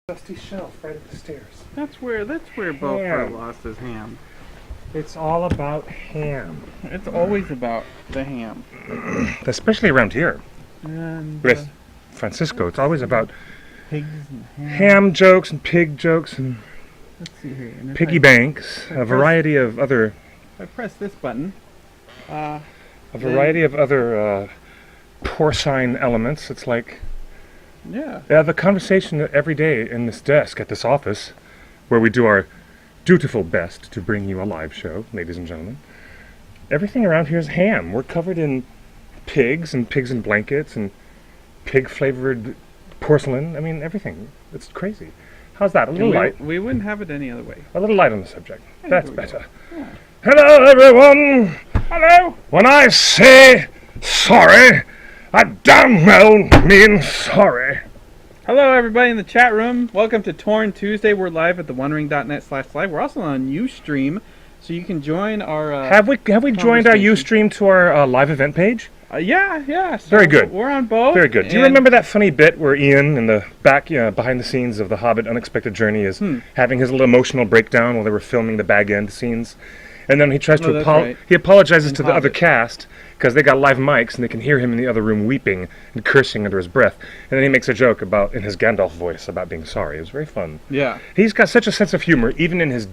Dusty shelf right at the stairs. That's where Beaufort lost his ham. It's all about ham. It's always about the ham. Especially around here. And With Francisco, it's always about pigs and ham jokes and pig jokes and Let's see here. And if piggy banks, a variety of other If I press this button, porcine elements. It's like yeah. the conversation every day in this desk at this office, where we do our dutiful best to bring you a live show, ladies and gentlemen. Everything around here is ham. We're covered in pigs in blankets and pig-flavored porcelain. I mean, everything. It's crazy. How's that? A little light. We wouldn't have it any other way. A little light on the subject. That's better. Yeah. Hello, everyone. Hello. When I say sorry, I damn well mean sorry. Hello, everybody in the chat room. Welcome to Torn Tuesday. We're live at TheOneRing.net/live. We're also on Ustream, so you can join our. Have we joined our Ustream to our live event page? Yeah. So very good. We're on both. Very good. Do you remember that funny bit where Ian, in the back, behind the scenes of The Hobbit: Unexpected Journey, is having his little emotional breakdown while they were filming the bag end scenes, and then he tries to he apologizes to the other cast because they got live mics and they can hear him in the other room weeping and cursing under his breath, and then he makes a joke about in his Gandalf voice about being sorry. It was very fun. Yeah. He's got such a sense of humor, even in his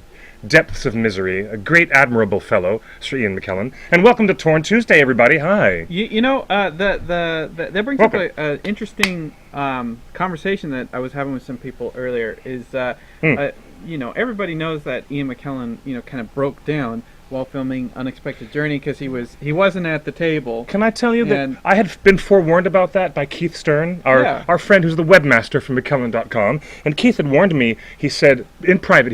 depths of misery. A great, admirable fellow, Sir Ian McKellen. And welcome to Torn Tuesday, everybody. Hi. You know, that brings up an interesting conversation that I was having with some people earlier. Is everybody knows that Ian McKellen, kind of broke down while filming Unexpected Journey because he wasn't at the table. Can I tell you that I had been forewarned about that by Keith Stern, our friend who's the webmaster from McKellen.com, and Keith had warned me. He said in private,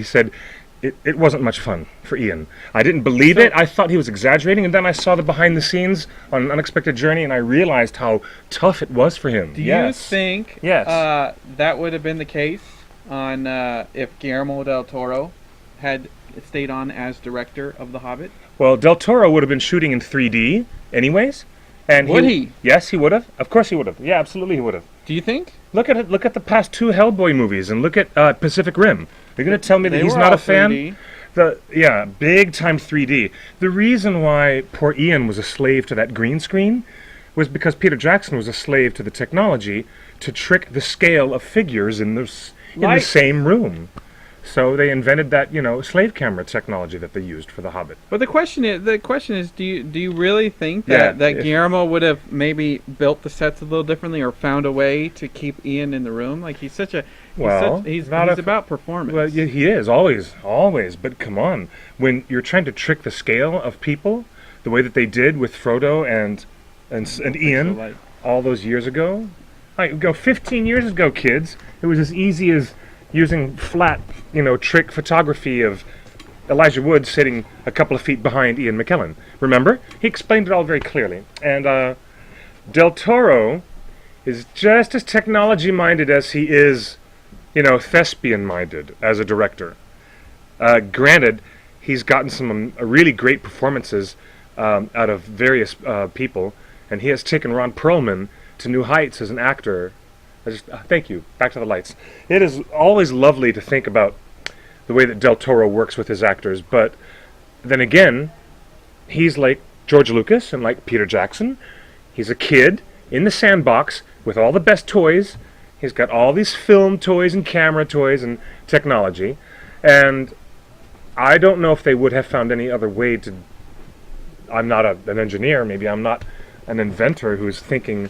it wasn't much fun for Ian. I didn't believe it. I thought he was exaggerating, and then I saw the behind the scenes on an Unexpected Journey, and I realized how tough it was for him. Do you think that would have been the case on if Guillermo del Toro had stayed on as director of The Hobbit? Well, del Toro would have been shooting in 3D anyways. And would he? Yes, he would have. Of course he would have. Yeah, absolutely he would have. Do you think? Look at it. Look at the past two Hellboy movies, and look at Pacific Rim. You're going to tell me that he's not a fan? 3D. Big time 3D. The reason why poor Ian was a slave to that green screen was because Peter Jackson was a slave to the technology to trick the scale of figures in the same room. So they invented that, slave camera technology that they used for The Hobbit. But the question is, do you really think that Guillermo would have maybe built the sets a little differently or found a way to keep Ian in the room? Like he's about performance. Well, he is always. But come on, when you're trying to trick the scale of people, the way that they did with Frodo and Ian all those years ago, 15 years ago, kids, it was as easy as using flat, trick photography of Elijah Wood sitting a couple of feet behind Ian McKellen. Remember? He explained it all very clearly. And Del Toro is just as technology-minded as he is, thespian-minded as a director. Granted, he's gotten some really great performances out of various people, and he has taken Ron Perlman to new heights as an actor. Thank you. Back to the lights. It is always lovely to think about the way that Del Toro works with his actors, but then again, he's like George Lucas and like Peter Jackson. He's a kid in the sandbox with all the best toys. He's got all these film toys and camera toys and technology, and I don't know if they would have found any other way to... I'm not an engineer, maybe I'm not an inventor who's thinking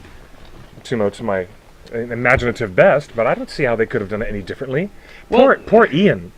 to my imaginative best, but I don't see how they could have done it any differently. Poor Ian.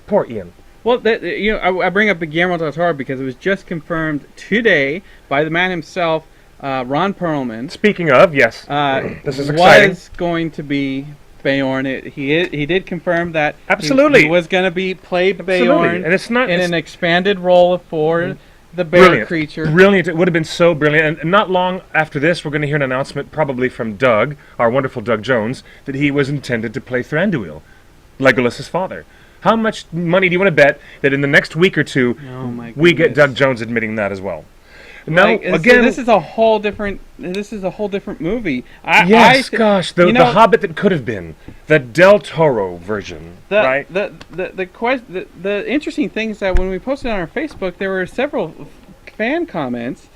Well, I bring up the Guillermo del Toro because it was just confirmed today by the man himself, Ron Perlman. Speaking of, yes, this is exciting. Was going to be Beorn. He did confirm that absolutely he was going to play Beorn, and it's not in an expanded role for the bear creature. Brilliant. It would have been so brilliant. And not long after this, we're going to hear an announcement, probably from Doug, our wonderful Doug Jones, that he was intended to play Thranduil, Legolas's father. How much money do you want to bet that in the next week or two, we get Doug Jones admitting that as well? No, Like, again, this is a whole different. This is a whole different movie. Gosh, the Hobbit that could have been, the Del Toro version, right? The interesting thing is that when we posted on our Facebook, there were several fan comments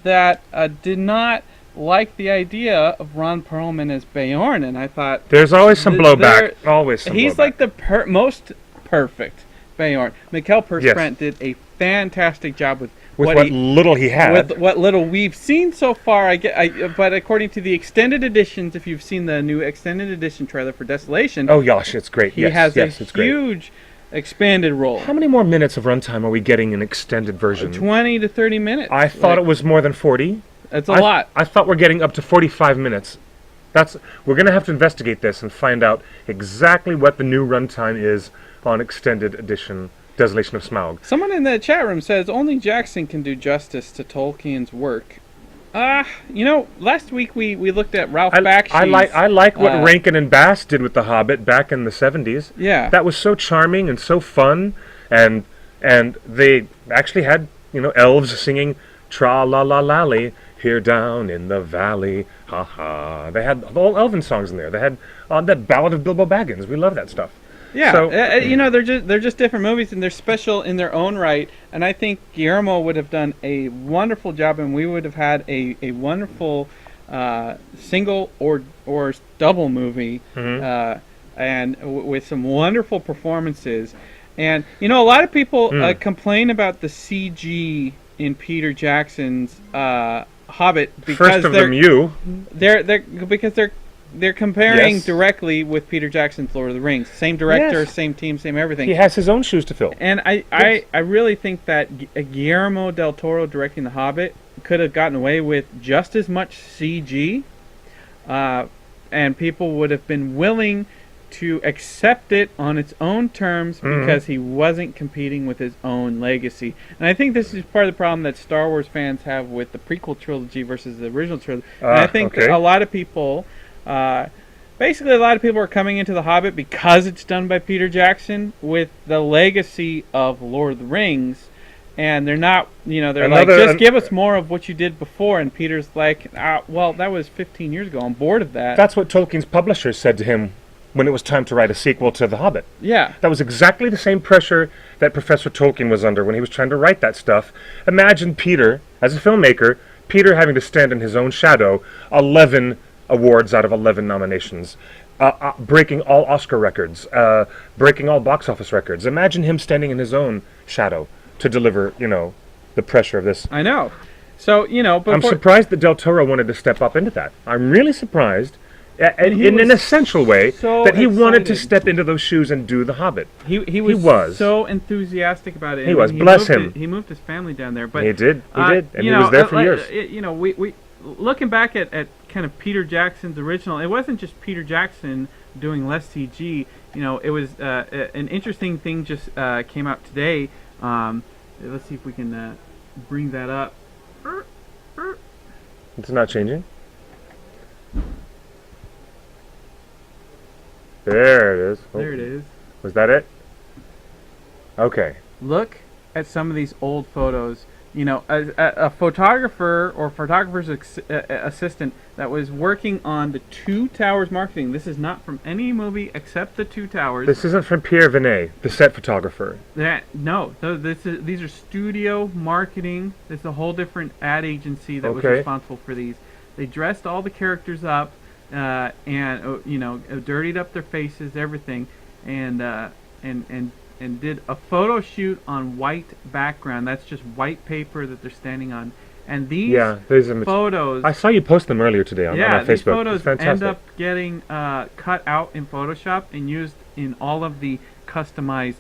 that did not like the idea of Ron Perlman as Beorn, and I thought there's always some blowback. Always some he's blowback. like the most perfect Beorn. Mikkel Persbrandt did a fantastic job with what little he had. With what little we've seen so far, but according to the extended editions, if you've seen the new extended edition trailer for Desolation, oh gosh, it's great. He has a huge expanded role. How many more minutes of runtime are we getting in extended version? 20 to 30 minutes. I thought it was more than 40. That's a lot. I thought we're getting up to 45 minutes. We're going to have to investigate this and find out exactly what the new runtime is on extended edition Desolation of Smaug. Someone in the chat room says only Jackson can do justice to Tolkien's work. Last week we looked at Ralph Bakshi's... I like what Rankin and Bass did with The Hobbit back in the 70s. Yeah. That was so charming and so fun, and they actually had, elves singing Tra-la-la-lally, here down in the valley, ha-ha. They had all elven songs in there. They had that Ballad of Bilbo Baggins. We love that stuff. Yeah, so, they're just different movies, and they're special in their own right. And I think Guillermo would have done a wonderful job, and we would have had a wonderful single or double movie, and with some wonderful performances. And a lot of people complain about the CG in Peter Jackson's Hobbit because they're comparing directly with Peter Jackson's Lord of the Rings. Same director, same team, same everything. He has his own shoes to fill. And I really think that Guillermo del Toro directing The Hobbit could have gotten away with just as much CG, and people would have been willing to accept it on its own terms because he wasn't competing with his own legacy. And I think this is part of the problem that Star Wars fans have with the prequel trilogy versus the original trilogy. And I think a lot of people... basically, a lot of people are coming into The Hobbit because it's done by Peter Jackson with the legacy of Lord of the Rings, and they're not, just give us more of what you did before. And Peter's like, well, that was 15 years ago. I'm bored of that. That's what Tolkien's publishers said to him when it was time to write a sequel to The Hobbit. Yeah. That was exactly the same pressure that Professor Tolkien was under when he was trying to write that stuff. Imagine Peter, as a filmmaker, Peter having to stand in his own shadow, 11 awards out of 11 nominations, breaking all Oscar records, breaking all box office records. Imagine him standing in his own shadow to deliver, the pressure of this. I know. So, I'm surprised that Del Toro wanted to step up into that. I'm really surprised, in an essential way, that he wanted to step into those shoes and do The Hobbit. He was so enthusiastic about it. He was. Bless him. He moved his family down there. But he did. And he was there for years. We looking back at kind of Peter Jackson's original, it wasn't just Peter Jackson doing less CG. It was an interesting thing just came out today. Let's see if we can bring that up. It's not changing. There it is. There it is. Was that it? Okay. Look at some of these old photos. A photographer or photographer's assistant that was working on the Two Towers marketing. This is not from any movie except the Two Towers. This isn't from Pierre Vinet, the set photographer. These are studio marketing. This is a whole different ad agency that was responsible for these. They dressed all the characters up, and dirtied up their faces, everything, and did a photo shoot on white background. That's just white paper that they're standing on. And these photos... I saw you post them earlier today on our Facebook. These photos end up getting cut out in Photoshop and used in all of the customized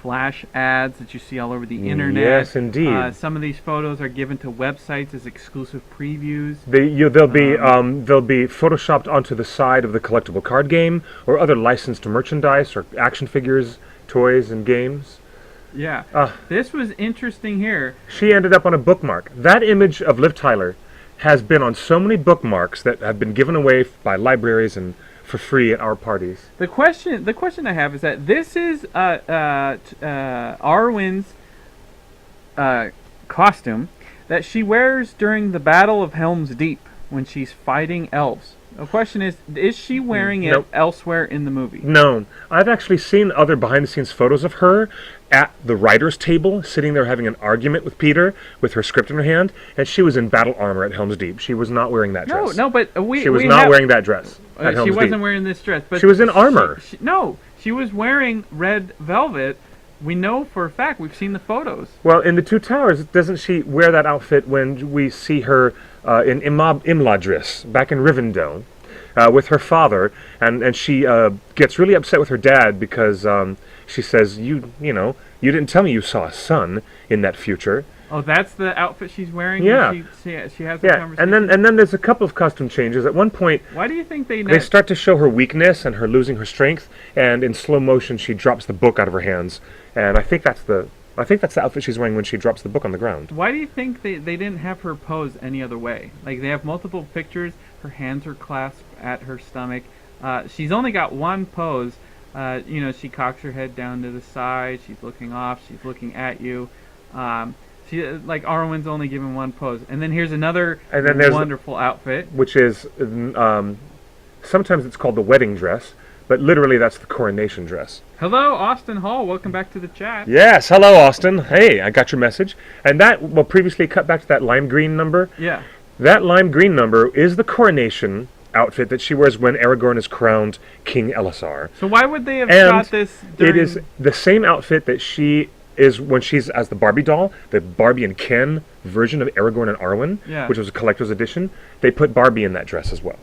flash ads that you see all over the internet. Yes, indeed. Some of these photos are given to websites as exclusive previews. They'll be photoshopped onto the side of the collectible card game or other licensed merchandise or action figures, toys, and games. Yeah. This was interesting here. She ended up on a bookmark. That image of Liv Tyler has been on so many bookmarks that have been given away by libraries and for free at our parties. The question I have is that this is Arwen's costume. that she wears during the Battle of Helm's Deep when she's fighting elves. The question is she wearing it Nope. elsewhere in the movie? No. I've actually seen other behind-the-scenes photos of her at the writer's table, sitting there having an argument with Peter, with her script in her hand, and she was in battle armor at Helm's Deep. She was not wearing that dress. No, but She was not wearing that dress at Helm's she wasn't Deep. wearing this dress. But She was in armor. No, she was wearing red velvet. We know for a fact. We've seen the photos. Well, in the Two Towers, doesn't she wear that outfit when we see her in Imladris back in Rivendell with her father, and she gets really upset with her dad because she says, you didn't tell me you saw a son in that future. Oh, that's the outfit she's wearing. Yeah. When she has the conversation. and then there's a couple of costume changes. At one point, Why do you think they start to show her weakness and her losing her strength, and in slow motion she drops the book out of her hands, and I think that's the outfit she's wearing when she drops the book on the ground. Why do you think they didn't have her pose any other way? Like, they have multiple pictures. Her hands are clasped at her stomach. She's only got one pose. She cocks her head down to the side. She's looking off. She's looking at you. Arwen's only given one pose. And then here's another wonderful outfit. Which is, sometimes it's called the wedding dress, but literally that's the coronation dress. Hello, Austin Hall. Welcome back to the chat. Yes, hello, Austin. Hey, I got your message. And that, previously cut back to that lime green number. Yeah. That lime green number is the coronation outfit that she wears when Aragorn is crowned King Elisar. So why would they have shot this during... It is the same outfit that she is when she's as the Barbie doll, the Barbie and Ken version of Aragorn and Arwen, which was a collector's edition. They put Barbie in that dress as well.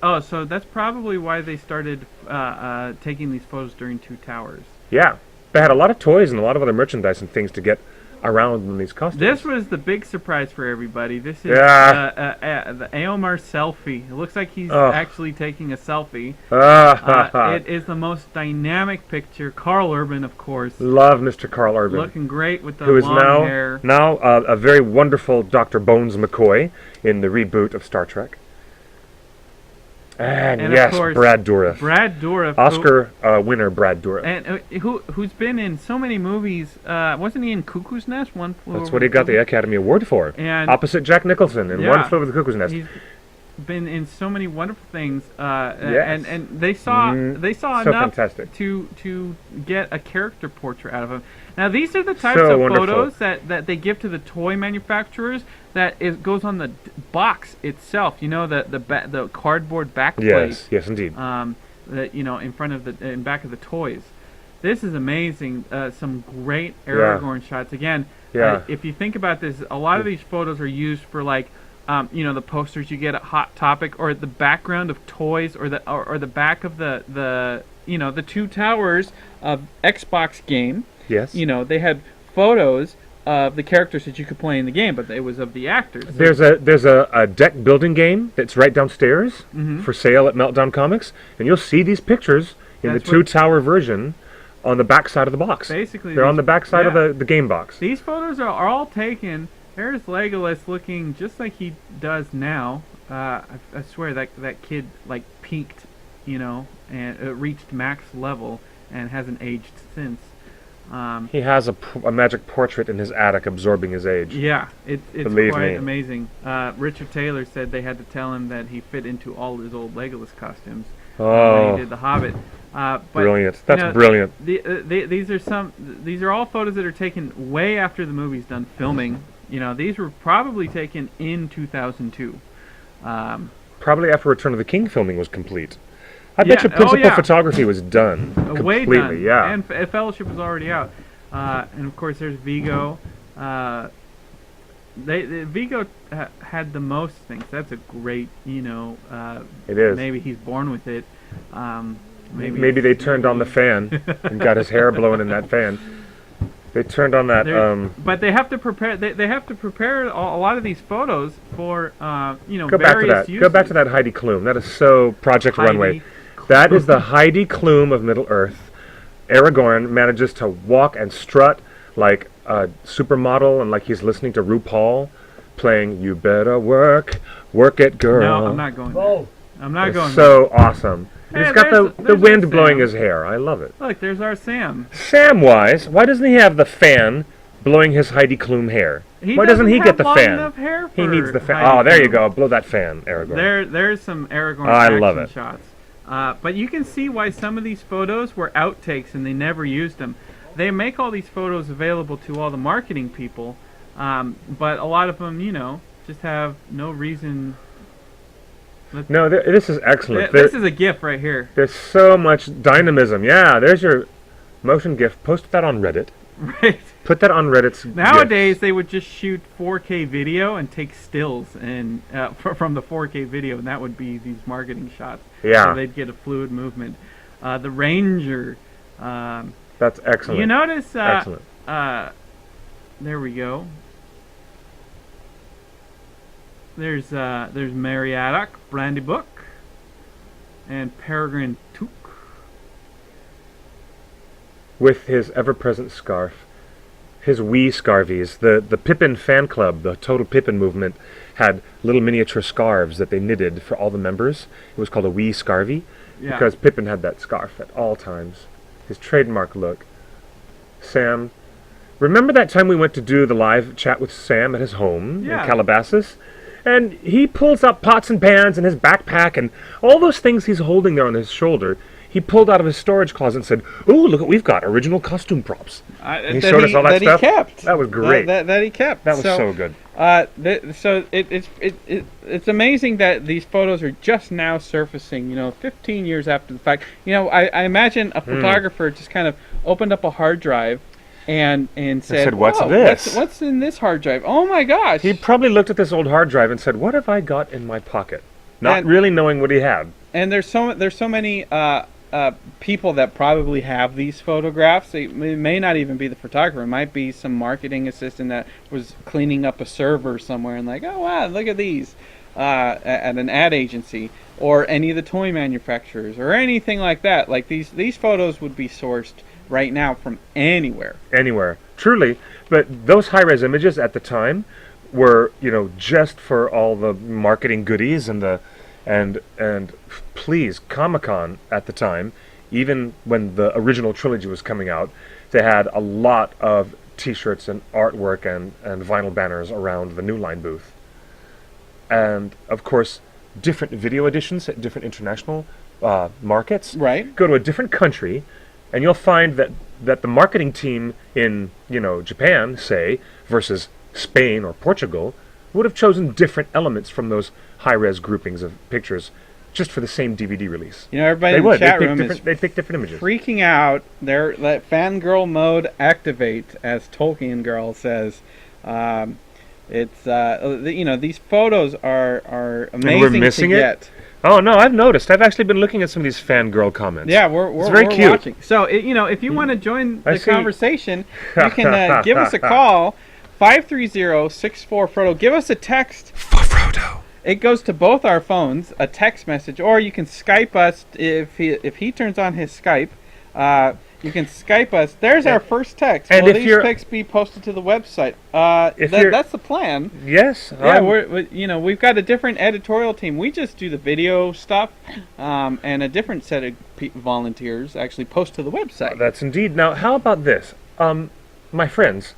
Oh, so that's probably why they started taking these photos during Two Towers. Yeah. They had a lot of toys and a lot of other merchandise and things to get around in these costumes. This was the big surprise for everybody. This is the Eomer selfie. It looks like he's actually taking a selfie. It is the most dynamic picture. Carl Urban, of course. Love Mr. Carl Urban. Looking great with the who is long hair. Now a very wonderful Dr. Bones McCoy in the reboot of Star Trek. And yes, of course, Brad Dourif. Brad Dourif. Oscar winner Brad Dourif. And who's been in so many movies. Wasn't he in Cuckoo's Nest? That's what he got the Academy Award for. And opposite Jack Nicholson in One Flew Over the Cuckoo's Nest. He's been in so many wonderful things. Yes. And they saw so enough fantastic. to get a character portrait out of him. Now these are the types So of wonderful. photos that they give to the toy manufacturers. That goes on the box itself. The cardboard backplate. Yes, indeed. In front of in back of the toys. This is amazing. Some great Aragorn shots. Again, if you think about this, a lot of these photos are used for the posters you get at Hot Topic, or the background of toys, or the back of the Two Towers of Xbox game. Yes. They had photos of the characters that you could play in the game, but it was of the actors. There's a deck building game that's right downstairs for sale at Meltdown Comics, and you'll see these pictures in the Two Tower version on the back side of the box. Basically, they're on the back side of the game box. These photos are all taken. There's Legolas looking just like he does now. I swear that kid peaked, and reached max level and hasn't aged since. He has a magic portrait in his attic absorbing his age. Yeah, it's Believe quite me. amazing. Richard Taylor said they had to tell him that he fit into all his old Legolas costumes when he did The Hobbit. Brilliant. That's brilliant. These are all photos that are taken way after the movie's done filming. These were probably taken in 2002. Probably after Return of the King filming was complete. I bet your principal photography was done completely. Way done. Yeah. And Fellowship was already out. And of course, there's Vigo. Vigo had the most things. That's a great, it is. Maybe he's born with it. Maybe they turned on the fan and got his hair blowing in that fan. They turned on that. But they have to prepare. They have to prepare a lot of these photos for Go back to various that. uses. Go back to that Heidi Klum. That is so Project Heidi Runway. That is the Heidi Klum of Middle Earth. Aragorn manages to walk and strut like a supermodel and like he's listening to RuPaul playing "You Better Work It, Girl." No, I'm not going there. I'm not going So awesome. Hey, He's got the there's wind our blowing Sam. his hair. I love it. Look, there's our Sam. Samwise, why doesn't he have the fan blowing his Heidi Klum hair. He Why doesn't he have get the long fan? enough hair He for needs the fan. Heidi Oh, there you Klum. go. Blow that fan, Aragorn. There's some Aragorn I action love it. shots. But you can see why some of these photos were outtakes and they never used them. They make all these photos available to all the marketing people, but a lot of them, just have no reason. No, this is excellent. This is a GIF right here. There's so much dynamism. Yeah, there's your motion GIF. Post that on Reddit. Right. Put that on Reddit's Nowadays, GIFs. they would just shoot 4K video and take stills and from the 4K video, and that would be these marketing shots. Yeah. So they'd get a fluid movement. The Ranger. That's excellent. You notice? Excellent. There we go. There's Mariadoc, Brandybuck, and Peregrine Took. With his ever-present scarf. His wee scarvies. The Pippin fan club, the Total Pippin movement, had little miniature scarves that they knitted for all the members. It was called a wee scarvie, because Pippin had that scarf at all times. His trademark look. Sam. Remember that time we went to do the live chat with Sam at his home in Calabasas? And he pulls up pots and pans and his backpack and all those things he's holding there on his shoulder. He pulled out of his storage closet and said, "Ooh, look what we've got! Original costume props." And he showed us all that stuff. He kept. That was great. That he kept. That was so good. So it's amazing that these photos are just now surfacing. 15 years after the fact. I imagine a photographer just kind of opened up a hard drive and said, "What's this? What's in this hard drive? Oh my gosh!" He probably looked at this old hard drive and said, "What have I got in my pocket?" Not really knowing what he had. And there's so many people that probably have these photographs. It may not even be the photographer. It might be some marketing assistant that was cleaning up a server somewhere and like, oh wow, look at these, at an ad agency or any of the toy manufacturers or anything like that. Like these photos would be sourced right now from anywhere. Anywhere, truly. But those high-res images at the time were, just for all the marketing goodies and please, Comic-Con at the time, even when the original trilogy was coming out, they had a lot of T-shirts and artwork and vinyl banners around the New Line booth. And, of course, different video editions at different international markets. Right. Go to a different country, and you'll find that the marketing team in, Japan, say, versus Spain or Portugal, would have chosen different elements from those high-res groupings of pictures just for the same DVD release. Everybody in the chat room they'd pick different images. Freaking out. Let fangirl mode activate, as Tolkien Girl says. These photos are amazing and we're missing to get. Oh no, I've noticed. I've actually been looking at some of these fangirl comments. Yeah, we're very cute. Watching. So if you want to join the conversation, you can give us a call. 530-64-FRODO. Give us a text. For Frodo. It goes to both our phones, a text message, or you can Skype us if he turns on his Skype. You can Skype us. There's our first text. And will these pics be posted to the website? That's the plan. Yes. Yeah, we've got a different editorial team. We just do the video stuff, and a different set of volunteers actually post to the website. That's indeed. Now, how about this? My friends,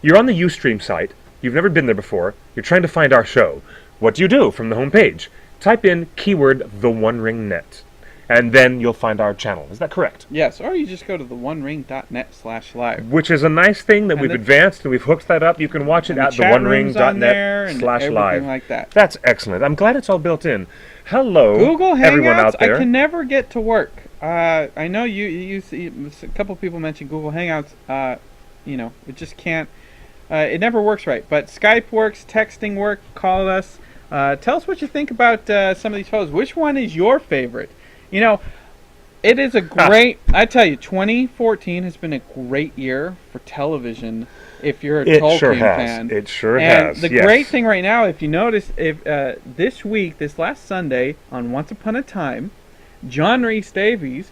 you're on the Ustream site. You've never been there before. You're trying to find our show. What do you do from the home page? Type in keyword TheOneRingNet, and then you'll find our channel. Is that correct? Yes, or you just go to theonering.net/live. Which is a nice thing that we've advanced, and we've hooked that up. You can watch it at theonering.net/live. Like that. That's excellent. I'm glad it's all built in. Hello, Google Hangouts, everyone out there. I can never get to work. I know you a couple people mentioned Google Hangouts. It just can't. It never works right. But Skype works, texting works. Call us. Tell us what you think about some of these photos. Which one is your favorite? It is a great. I tell you, 2014 has been a great year for television. If you're a Tolkien fan, it sure has. And the great thing right now, if you notice, if this last Sunday on Once Upon a Time, John Rhys Davies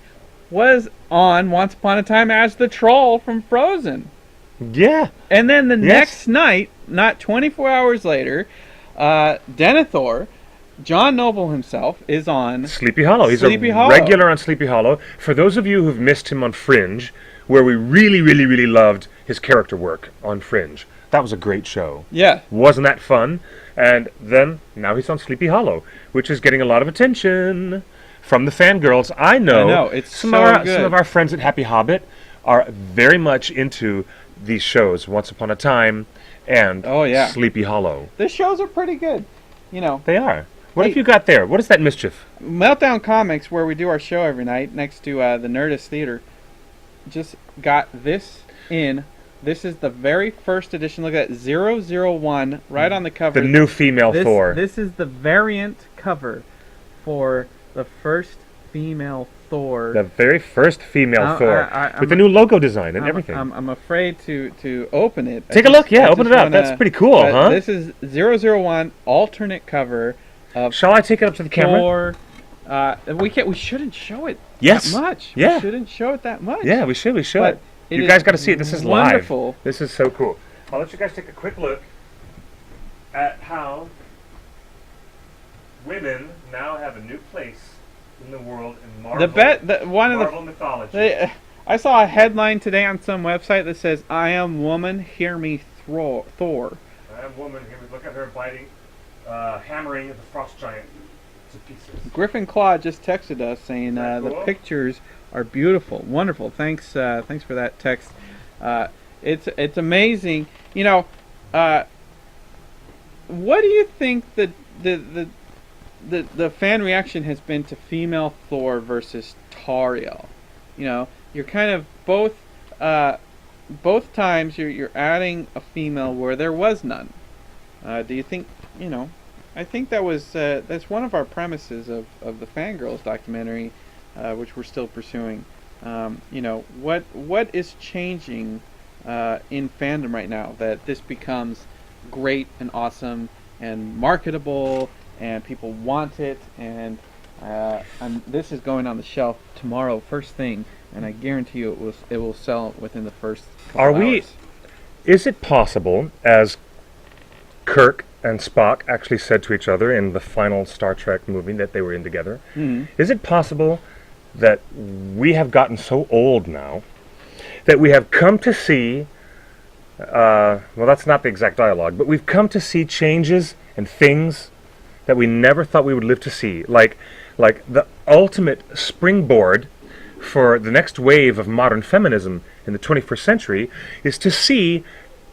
was on Once Upon a Time as the troll from Frozen. Yeah. And then the next night, not 24 hours later, Denethor, John Noble himself, is on Sleepy Hollow. He's a regular on Sleepy Hollow. For those of you who've missed him on Fringe, where we really, really, really loved his character work on Fringe. That was a great show. Yeah. Wasn't that fun? And then, now he's on Sleepy Hollow, which is getting a lot of attention from the fangirls. I know it's some good. of our friends at Happy Hobbit are very much into these shows, Once Upon a Time and Sleepy Hollow. The shows are pretty good. They are. What have you got there? What is that mischief? Meltdown Comics, where we do our show every night next to the Nerdist Theater, just got this in. This is the very first edition. Look at that, 001, right on the cover. The new female Thor. This is the variant cover for the first female Thor. The very first female Thor. With the new logo design and everything. I'm afraid to open it. Take a look. Yeah, open it up. That's pretty cool, huh? This is 001 alternate cover. Shall I take it up to the camera? We shouldn't show it that much. Yeah. We shouldn't show it that much. Yeah, we should. But You guys got to see it. This is wonderful. live. This is so cool. I'll let you guys take a quick look at how women now have a new place in the world in Marvel mythology. I saw a headline today on some website that says, "I am woman, hear me, Thor." I am woman. Here we look at her hammering the frost giant to pieces. Griffin Claw just texted us saying Cool. the pictures are beautiful, wonderful. Thanks for that text. It's amazing. What do you think the fan reaction has been to female Thor versus Tariel? You're kind of both times you're adding a female where there was none. Do you think I think that's one of our premises of the Fangirls documentary, which we're still pursuing. What is changing in fandom right now that this becomes great and awesome and marketable and people want it, and this is going on the shelf tomorrow first thing, and I guarantee you it will sell within the first couple hours. Is it possible, as Kirk and Spock actually said to each other in the final Star Trek movie that they were in together, is it possible that we have gotten so old now that we have come to see, well, that's not the exact dialogue, but we've come to see changes and things that we never thought we would live to see, like the ultimate springboard for the next wave of modern feminism in the 21st century is to see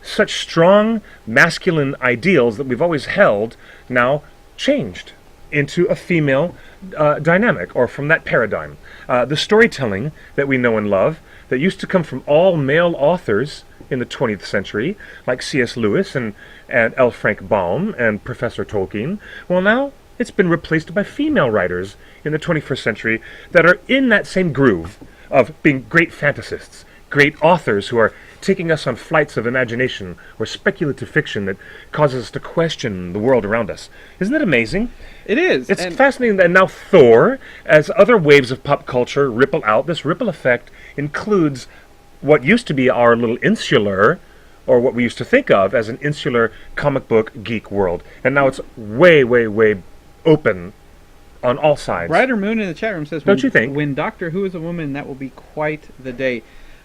such strong masculine ideals that we've always held now changed into a female dynamic, or from that paradigm. The storytelling that we know and love that used to come from all male authors in the 20th century, like C.S. Lewis and L. Frank Baum and Professor Tolkien, well, now it's been replaced by female writers in the 21st century that are in that same groove of being great fantasists, great authors who are taking us on flights of imagination or speculative fiction that causes us to question the world around us. Isn't that amazing? It is. It's fascinating that now Thor, as other waves of pop culture ripple out, this ripple effect includes what used to be our little insular, or what we used to think of as an insular comic book geek world. And now it's way, way, way open on all sides. Brighter Moon in the chat room says, Don't you think? When Doctor Who is a woman, that will be quite the day.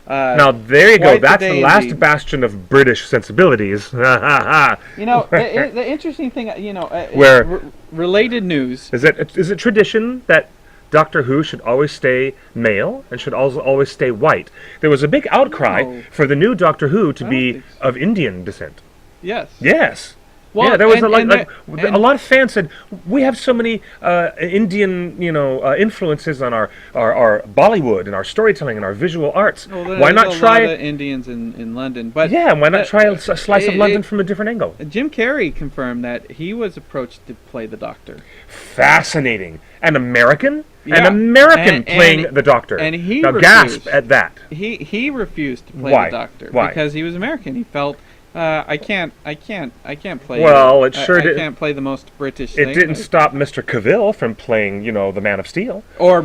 Now, there you go. That's the last bastion of British sensibilities. The interesting thing, where related news. Is it tradition that Doctor Who should always stay male and should also always stay white? There was a big outcry for the new Doctor Who to be of Indian descent. Yes. Yes. Well, yeah, there was a lot of fans said, we have so many Indian, influences on our Bollywood and our storytelling and our visual arts. Well, why not try a lot of Indians in London? But yeah, why not try a slice of London from a different angle? Jim Carrey confirmed that he was approached to play the Doctor. Fascinating. An American? Yeah. An American playing the Doctor. And he now refused. Gasp at that. He refused to play the Doctor. Why? Because he was American. He felt I can't play. Well, it sure did. I can't play the most British It thing. didn't stop Mr. Cavill from playing, the Man of Steel, or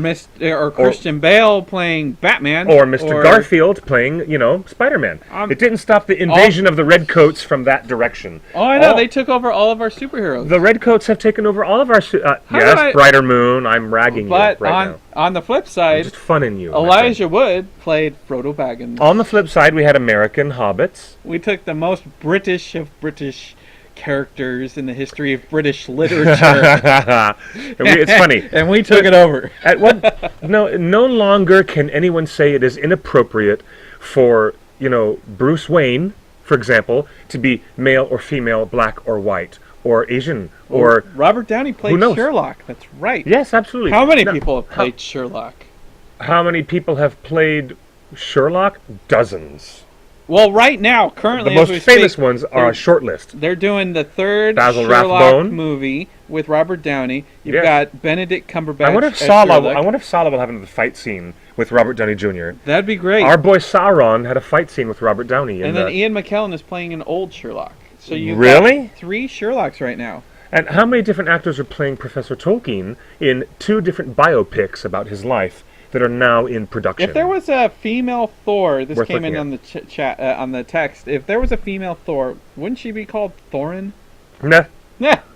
Christian Bale playing Batman, or Mr. Garfield playing, Spider-Man. It didn't stop the invasion of the Redcoats from that direction. Oh, I know. They took over all of our superheroes. The Redcoats have taken over all of our. Yes, Brighter Moon. I'm ragging you right now. on the flip side, just fun in you. Elijah Wood played Frodo Baggins. On the flip side, we had American hobbits. We took the most British of British characters in the history of British literature. It's funny. And we took it over. No longer can anyone say it is inappropriate for, Bruce Wayne, for example, to be male or female, black or white, or Asian, or Robert Downey played Sherlock. That's right. Yes, absolutely. How many people have played Sherlock? How many people have played Sherlock? Dozens. Well, right now, currently, the most famous ones are a short list. They're doing the third Basil Sherlock Rathbone movie with Robert Downey. You've got Benedict Cumberbatch. I wonder if Salah will have another fight scene with Robert Downey Jr. That'd be great. Our boy Sauron had a fight scene with Robert Downey. And then Ian McKellen is playing an old Sherlock. So you've got 3 Sherlocks right now. And how many different actors are playing Professor Tolkien in 2 different biopics about his life that are now in production? If there was a female Thor, this came in on the chat on the text. If there was a female Thor, wouldn't she be called Thorin? Nah.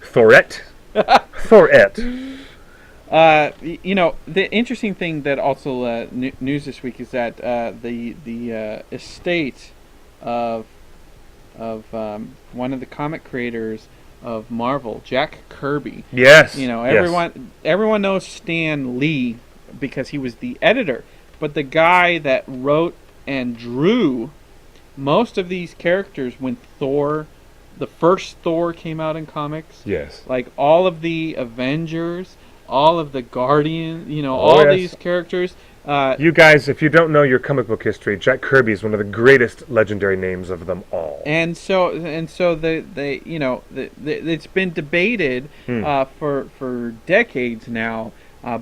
Thorette. Thorette. The interesting thing that also news this week is that the estate of one of the comic creators of Marvel, Jack Kirby. Yes. Everyone knows Stan Lee because he was the editor, but the guy that wrote and drew most of these characters when the first Thor came out in comics. Yes. Like all of the Avengers, all of the Guardians, these characters. You guys, if you don't know your comic book history, Jack Kirby is one of the greatest legendary names of them all. And so it's been debated for decades now.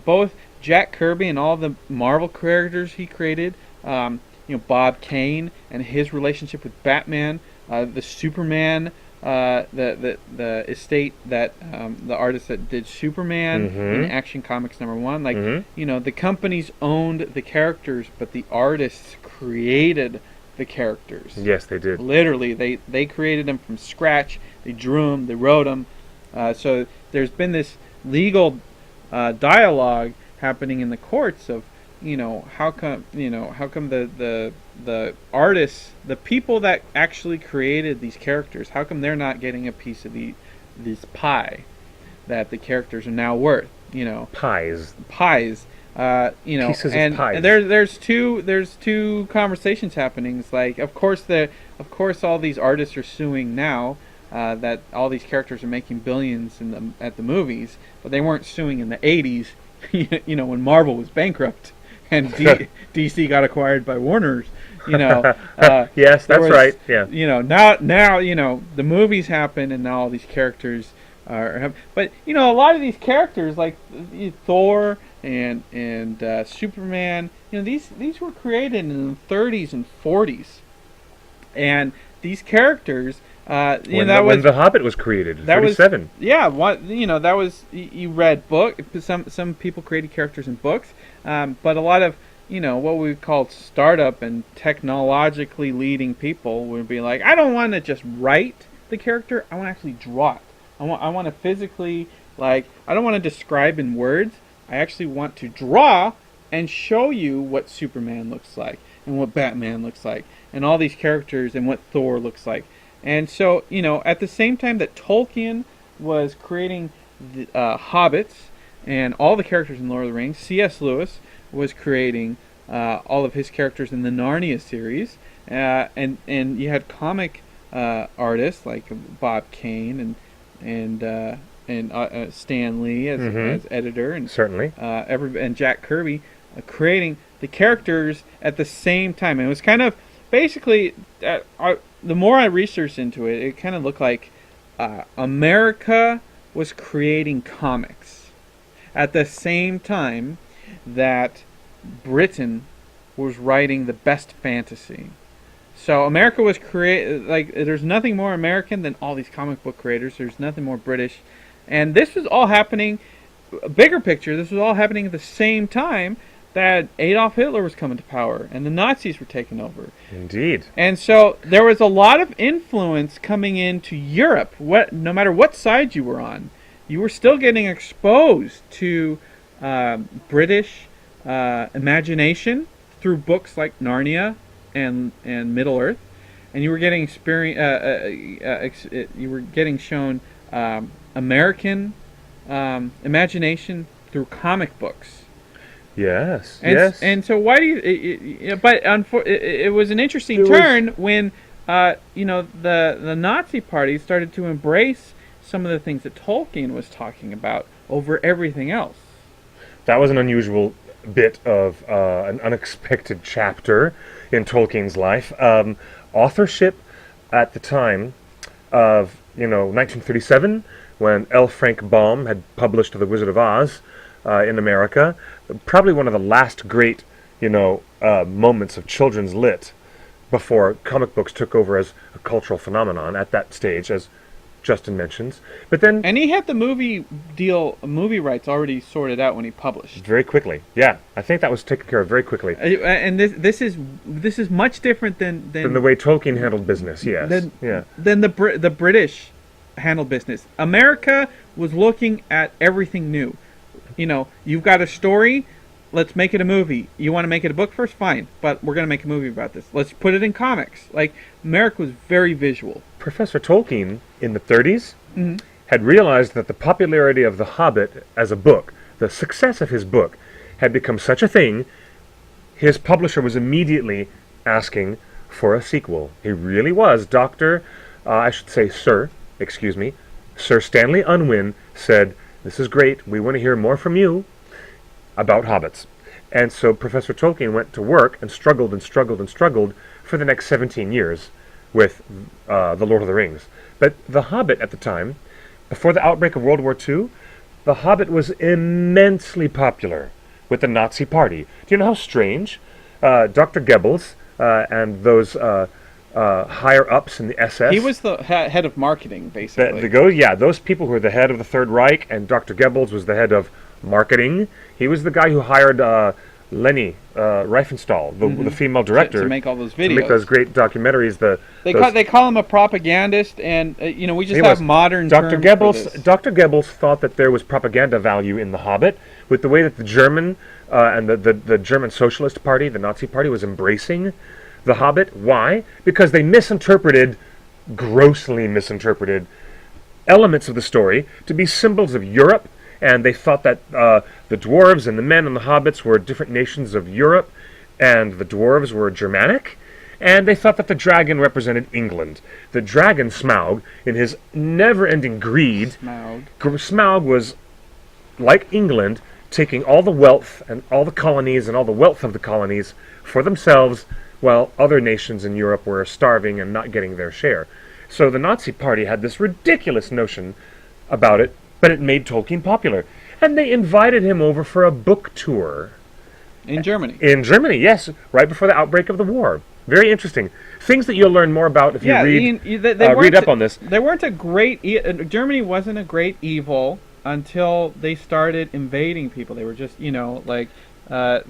Both Jack Kirby and all the Marvel characters he created, Bob Kane and his relationship with Batman, the Superman, the estate that the artist that did Superman in Action Comics #1, the companies owned the characters, but the artists created the characters. Yes, they did. Literally, they created them from scratch. They drew them, they wrote them. So there's been this legal dialogue happening in the courts of how come the artists, the people that actually created these characters, how come they're not getting a piece of this pie that the characters are now worth? Pies. Pieces of pies. And there's two conversations happening. It's like, of course all these artists are suing now. That all these characters are making billions at the movies, but they weren't suing in the 80s, when Marvel was bankrupt and DC got acquired by Warner's. Yes, that's right. Yeah. Now the movies happen, and now all these characters are. But a lot of these characters like Thor and Superman, these were created in the 30s and 40s, and these characters. When The Hobbit was created, 37. That was you read book. Some people created characters in books, but a lot of what we call startup and technologically leading people would be like, I don't want to just write the character. I want to actually draw it. I want to physically, I don't want to describe in words. I actually want to draw and show you what Superman looks like and what Batman looks like and all these characters and what Thor looks like. And so, at the same time that Tolkien was creating the Hobbits and all the characters in Lord of the Rings, C.S. Lewis was creating all of his characters in the Narnia series. And you had comic artists like Bob Kane and Stan Lee as editor, and certainly and Jack Kirby creating the characters at the same time. And it was kind of basically the more I researched into it, it kind of looked like America was creating comics at the same time that Britain was writing the best fantasy. So America was there's nothing more American than all these comic book creators. There's nothing more British. And this was all happening, a bigger picture, this was all happening at the same time that Adolf Hitler was coming to power and the Nazis were taking over. Indeed. And so there was a lot of influence coming into Europe. No matter what side you were on, you were still getting exposed to British imagination through books like Narnia and Middle Earth, and you were getting you were getting shown American imagination through comic books. Yes. And, yes. And so why do you? But it was an interesting turn when the Nazi Party started to embrace some of the things that Tolkien was talking about over everything else. That was an unusual bit of an unexpected chapter in Tolkien's life. Authorship at the time of 1937, when L. Frank Baum had published The Wizard of Oz in America, probably one of the last great moments of children's lit before comic books took over as a cultural phenomenon at that stage, as Justin mentions. But then, and he had the movie rights already sorted out when he published. Very quickly, yeah. I think that was taken care of very quickly. And this is much different than the way Tolkien handled business. Yes, than the British handled business. America was looking at everything new. You've got a story. Let's make it a movie. You want to make it a book first? Fine. But we're going to make a movie about this. Let's put it in comics. Like, America was very visual. Professor Tolkien, in the 30s, had realized that the popularity of The Hobbit as a book, the success of his book, had become such a thing, his publisher was immediately asking for a sequel. He really was. Sir Stanley Unwin said, "This is great. We want to hear more from you about hobbits." And so Professor Tolkien went to work and struggled and struggled and struggled for the next 17 years with The Lord of the Rings. But The Hobbit at the time, before the outbreak of World War II, The Hobbit was immensely popular with the Nazi Party. Do you know how strange? Dr. Goebbels and those higher-ups in the SS... He was the head of marketing, basically. Those people who were the head of the Third Reich, and Dr. Goebbels was the head of marketing. He was the guy who hired Leni Riefenstahl, the female director, to make all those videos, to make those great documentaries. They call him a propagandist, and we just have modern Dr. terms Goebbels. for this. Dr. Goebbels thought that there was propaganda value in The Hobbit, with the way that the German and the German Socialist Party, the Nazi Party, was embracing The Hobbit. Why? Because they grossly misinterpreted elements of the story to be symbols of Europe. And they thought that the dwarves and the men and the hobbits were different nations of Europe, and the dwarves were Germanic, and they thought that the dragon represented England. The dragon, Smaug, in his never-ending greed, Smaug was, like England, taking all the wealth and all the colonies and all the wealth of the colonies for themselves, while other nations in Europe were starving and not getting their share. So the Nazi Party had this ridiculous notion about it, but it made Tolkien popular. And they invited him over for a book tour. In Germany. In Germany, yes, right before the outbreak of the war. Very interesting. Things that you'll learn more about if you read up on this. They weren't a great... Germany wasn't a great evil until they started invading people. They were just, they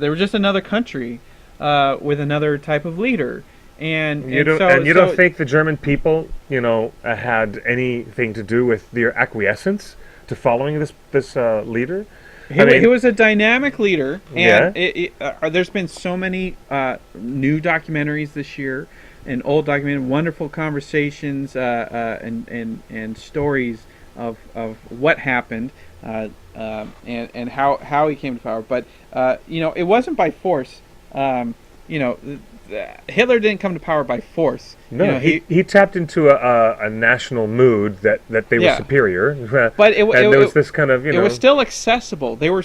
were just another country with another type of leader. And you don't think the German people, had anything to do with their acquiescence to following this leader? He was a dynamic leader, and there's been so many new documentaries this year, and old documentaries, wonderful conversations and stories of what happened and how he came to power. But it wasn't by force. Hitler didn't come to power by force. No, he tapped into a national mood that they were superior. But there was this kind of it was still accessible. They were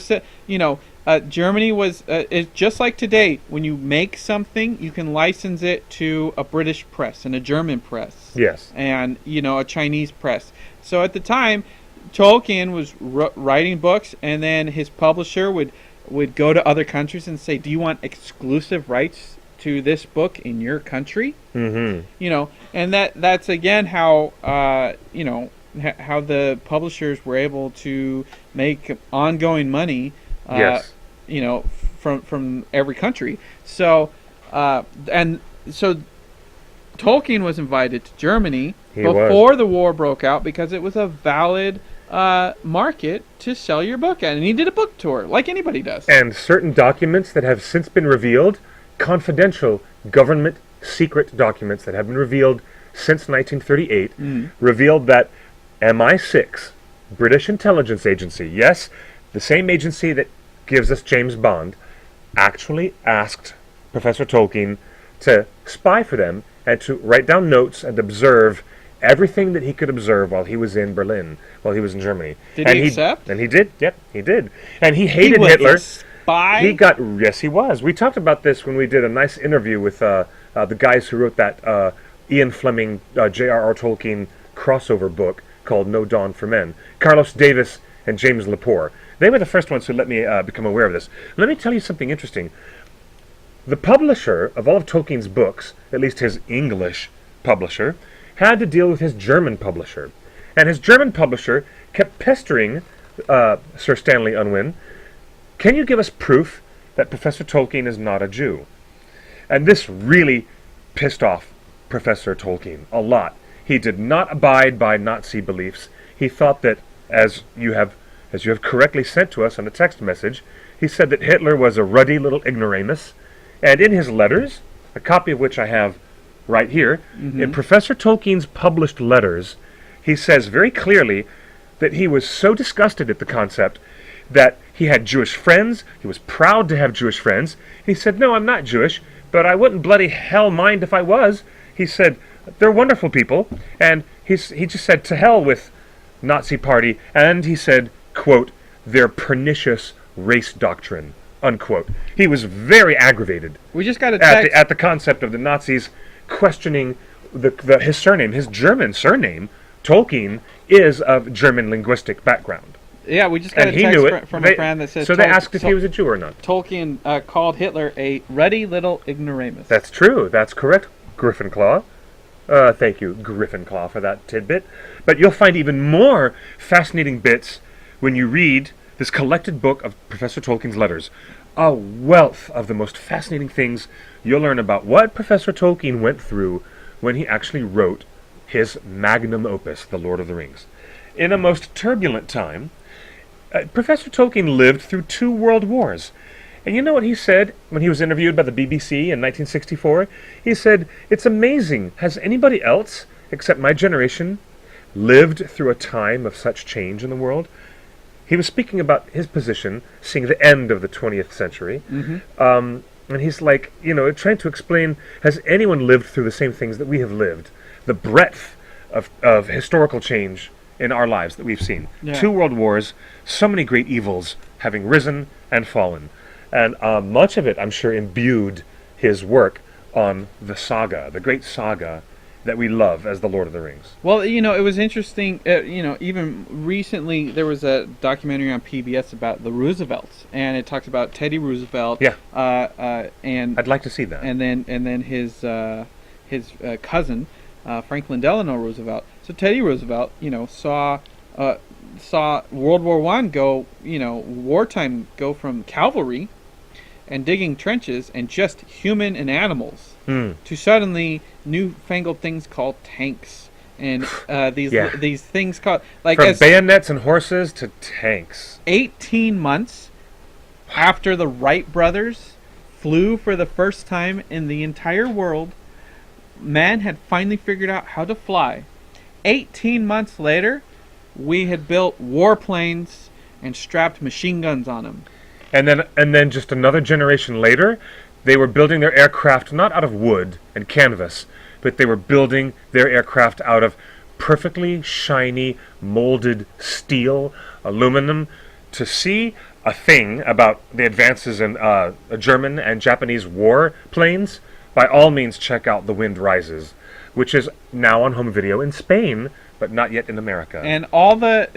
Germany was it's just like today. When you make something, you can license it to a British press and a German press. Yes, and a Chinese press. So at the time, Tolkien was writing books, and then his publisher would go to other countries and say, "Do you want exclusive rights to this book in your country?" Mm-hmm. And that's again how how the publishers were able to make ongoing money. Yes. From every country. So Tolkien was invited to Germany before the war broke out because it was a valid market to sell your book at. And he did a book tour, like anybody does. And certain documents that have since been revealed, confidential government secret documents that have been revealed since 1938, revealed that MI6, British intelligence agency, yes, the same agency that gives us James Bond, actually asked Professor Tolkien to spy for them and to write down notes and observe everything that he could observe while he was in Berlin, while he was in Germany. Did he accept? And he did, yep, he did. And he hated Hitler. A spy? Yes, he was. We talked about this when we did a nice interview with the guys who wrote that Ian Fleming, J.R.R. Tolkien crossover book called No Dawn for Men. Carlos Davis and James Lepore. They were the first ones who let me become aware of this. Let me tell you something interesting. The publisher of all of Tolkien's books, at least his English publisher, had to deal with his German publisher. And his German publisher kept pestering Sir Stanley Unwin, can you give us proof that Professor Tolkien is not a Jew? And this really pissed off Professor Tolkien a lot. He did not abide by Nazi beliefs. He thought that, as you have correctly sent to us on a text message, he said that Hitler was a ruddy little ignoramus. And in his letters, a copy of which I have right here, in Professor Tolkien's published letters, he says very clearly that he was so disgusted at the concept that he had Jewish friends, he was proud to have Jewish friends. He said, no, I'm not Jewish, but I wouldn't bloody hell mind if I was. He said, they're wonderful people, and he just said, to hell with Nazi Party, and he said, quote, their pernicious race doctrine, unquote. He was very aggravated We just got a at text. the concept of the Nazis questioning his surname, his German surname. Tolkien is of German linguistic background. Yeah, we just got And a he knew text it. from a friend that says... So they asked if he was a Jew or not. Tolkien called Hitler a ruddy little ignoramus. That's true. That's correct, Griffinclaw. Thank you, Griffinclaw, for that tidbit. But you'll find even more fascinating bits when you read this collected book of Professor Tolkien's letters. A wealth of the most fascinating things you'll learn about what Professor Tolkien went through when he actually wrote his magnum opus, The Lord of the Rings. In a most turbulent time, Professor Tolkien lived through 2 world wars. And you know what he said when he was interviewed by the BBC in 1964? He said, it's amazing. Has anybody else, except my generation, lived through a time of such change in the world? He was speaking about his position, seeing the end of the 20th century. And he's like, trying to explain, has anyone lived through the same things that we have lived? The breadth of historical change in our lives that we've seen. Yeah. 2 world wars, so many great evils having risen and fallen. And much of it, I'm sure, imbued his work on the saga, the great saga that we love as The Lord of the Rings. Well, it was interesting, even recently there was a documentary on PBS about the Roosevelts, and it talks about Teddy Roosevelt. Yeah. And I'd like to see that. And then his cousin, Franklin Delano Roosevelt. So Teddy Roosevelt, saw World War I go, wartime go from cavalry and digging trenches and just human and animals to suddenly newfangled things called tanks and these things called from bayonets and horses to tanks. 18 months after the Wright brothers flew for the first time in the entire world, man had finally figured out how to fly. 18 months later, we had built warplanes and strapped machine guns on them. And then just another generation later, they were building their aircraft not out of wood and canvas, but they were building their aircraft out of perfectly shiny, molded steel, aluminum. To see a thing about the advances in German and Japanese war planes, by all means check out The Wind Rises, which is now on home video in Spain, but not yet in America. And all the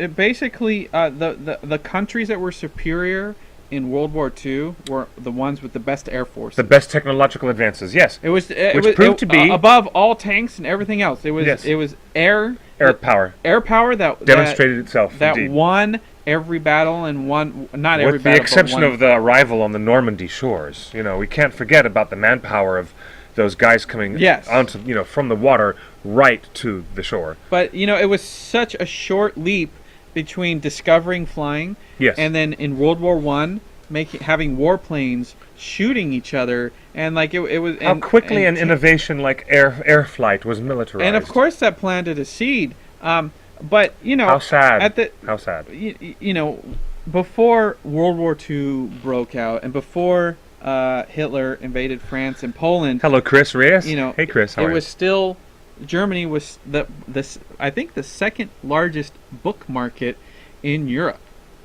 countries that were superior in World War II were the ones with the best air force. The best technological advances, yes. Which proved to be above all tanks and everything else. It was air power that demonstrated itself. That indeed. Won every battle and won not every battle. With the exception of the arrival on the Normandy shores, we can't forget about the manpower of those guys coming onto from the water right to the shore. But it was such a short leap between discovering flying, Yes. and then in World War One, having warplanes shooting each other, and like it was How quickly an innovation like air flight was militarized. and of course that planted a seed. But how sad. how sad. Before World War II broke out, and before Hitler invaded France and Poland. Hello, Chris Reyes. Hey, Chris. How are you? Was still Germany was I think the second largest book market in Europe,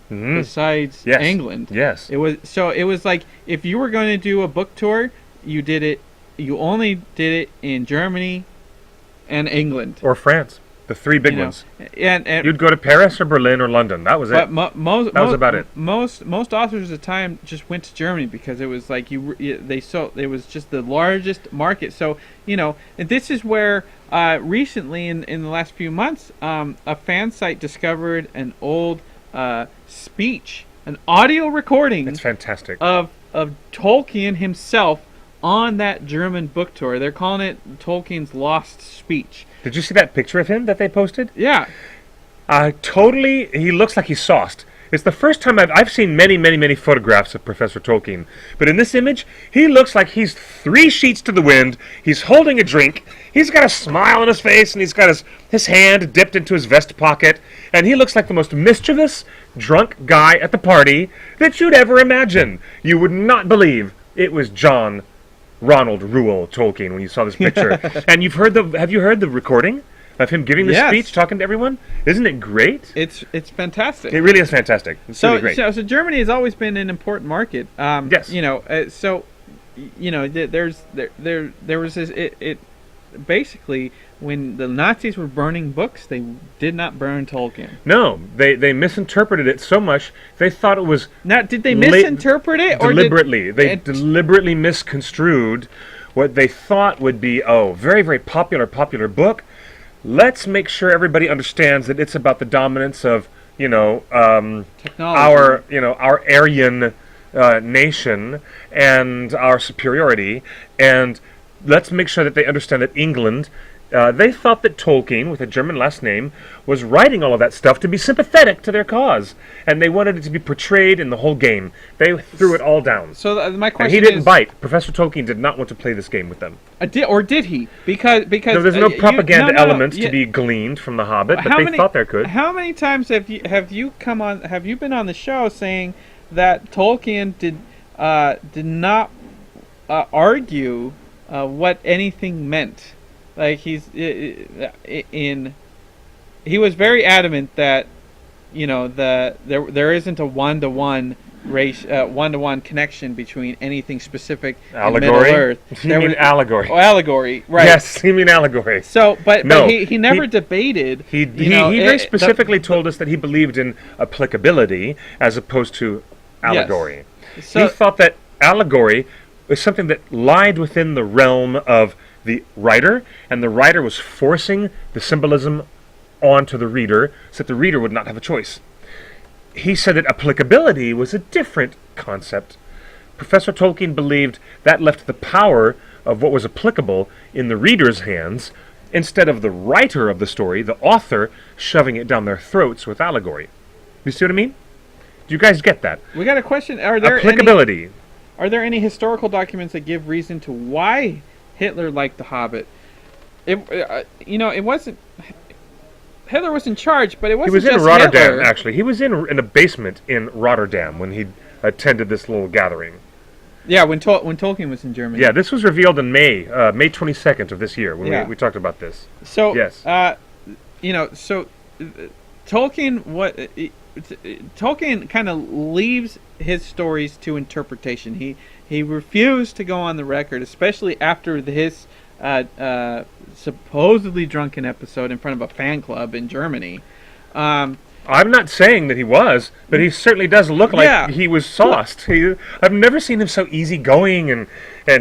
besides England. Yes. It was like if you were going to do a book tour, you only did it in Germany and England or France. The three big ones. And you'd go to Paris or Berlin or London. That was it. That was about it. Most authors at the time just went to Germany because it was like it was just the largest market. So and this is where recently in the last few months, a fan site discovered an old speech, an audio recording. It's fantastic. Of Tolkien himself on that German book tour. They're calling it Tolkien's Lost Speech. Did you see that picture of him that they posted? Yeah. Totally, he looks like he's sauced. It's the first time I've seen many photographs of Professor Tolkien. But in this image, he looks like he's 3 sheets to the wind. He's holding a drink. He's got a smile on his face, and he's got his hand dipped into his vest pocket. And he looks like the most mischievous, drunk guy at the party that you'd ever imagine. You would not believe it was John Ronald Reuel Tolkien when you saw this picture. And have you heard the recording of him giving the speech, talking to everyone? Isn't it great? It's fantastic. It really is fantastic. It's really great. So Germany has always been an important market. Yes. There was this basically when the Nazis were burning books, they did not burn Tolkien. No, they misinterpreted it so much they thought it was. Now, did they misinterpret it or deliberately? They deliberately misconstrued what they thought would be very very popular book. Let's make sure everybody understands that it's about the dominance of technology, our Aryan nation and our superiority, and let's make sure that they understand that England. They thought that Tolkien, with a German last name, was writing all of that stuff to be sympathetic to their cause, and they wanted it to be portrayed in the whole game. They threw it all down. So my question is... And he didn't bite. Professor Tolkien did not want to play this game with them. Did he? Because no, there's no propaganda elements to be gleaned from The Hobbit, but they thought there could. How many times have you been on the show saying that Tolkien did not argue what anything meant? Like he was very adamant that there isn't a one-to-one connection between anything specific in Middle Earth. You mean allegory? Oh, allegory, right? Yes, you mean allegory. So, but he never debated. He very specifically told us that he believed in applicability as opposed to allegory. Yes. So, he thought that allegory was something that lied within the realm of the writer, and the writer was forcing the symbolism onto the reader so that the reader would not have a choice. He said that applicability was a different concept. Professor Tolkien believed that left the power of what was applicable in the reader's hands instead of the writer of the story, the author, shoving it down their throats with allegory. You see what I mean? Do you guys get that? We got a question. Are there applicability? Are there any historical documents that give reason to why Hitler liked The Hobbit? It wasn't. Hitler was in charge, but it wasn't. He was just in Rotterdam, Hitler. actually. He was in a basement in Rotterdam when he attended this little gathering. Yeah, when Tolkien was in Germany. Yeah, this was revealed in May 22nd of this year when we talked about this. So yes, Tolkien kind of leaves his stories to interpretation. He refused to go on the record, especially after his supposedly drunken episode in front of a fan club in Germany. I'm not saying that he was, but he certainly does look like he was sauced. I've never seen him so easygoing, and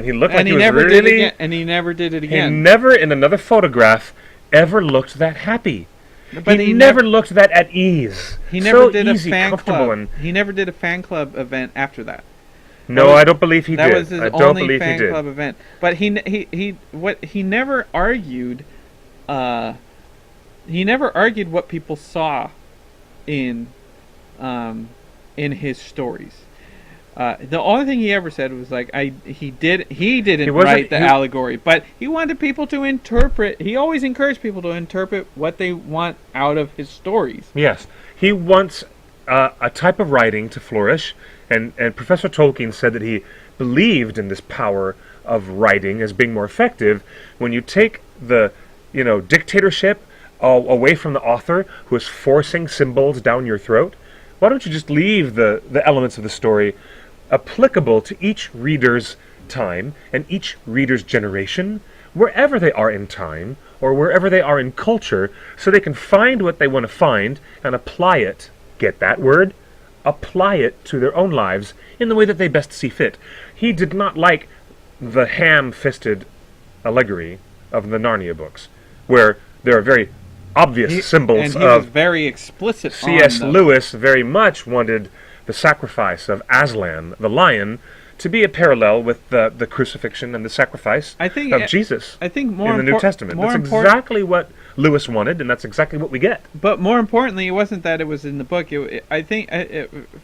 he looked like he was really... And he never did it again. He never, in another photograph, ever looked that happy. But he never looked that at ease. He never did easy, a fan club. And he never did a fan club event after that. No, I don't believe he did. That was his only fan club event. But he never argued. He never argued what people saw in his stories. The only thing he ever said was like he didn't write the allegory, but he wanted people to interpret. He always encouraged people to interpret what they want out of his stories. Yes, he wants a type of writing to flourish, and Professor Tolkien said that he believed in this power of writing as being more effective when you take the dictatorship away from the author who is forcing symbols down your throat. Why don't you just leave the elements of the story applicable to each reader's time and each reader's generation, wherever they are in time or wherever they are in culture, so they can find what they want to find and apply it. Get that word? Apply it to their own lives in the way that they best see fit. He did not like the ham-fisted allegory of the Narnia books, where there are very obvious symbols and he was very explicit. C.S. Lewis very much wanted the sacrifice of Aslan, the lion, to be a parallel with the crucifixion and the sacrifice of Jesus in the New Testament. That's exactly what Lewis wanted, and that's exactly what we get. But more importantly, it wasn't that it was in the book. I think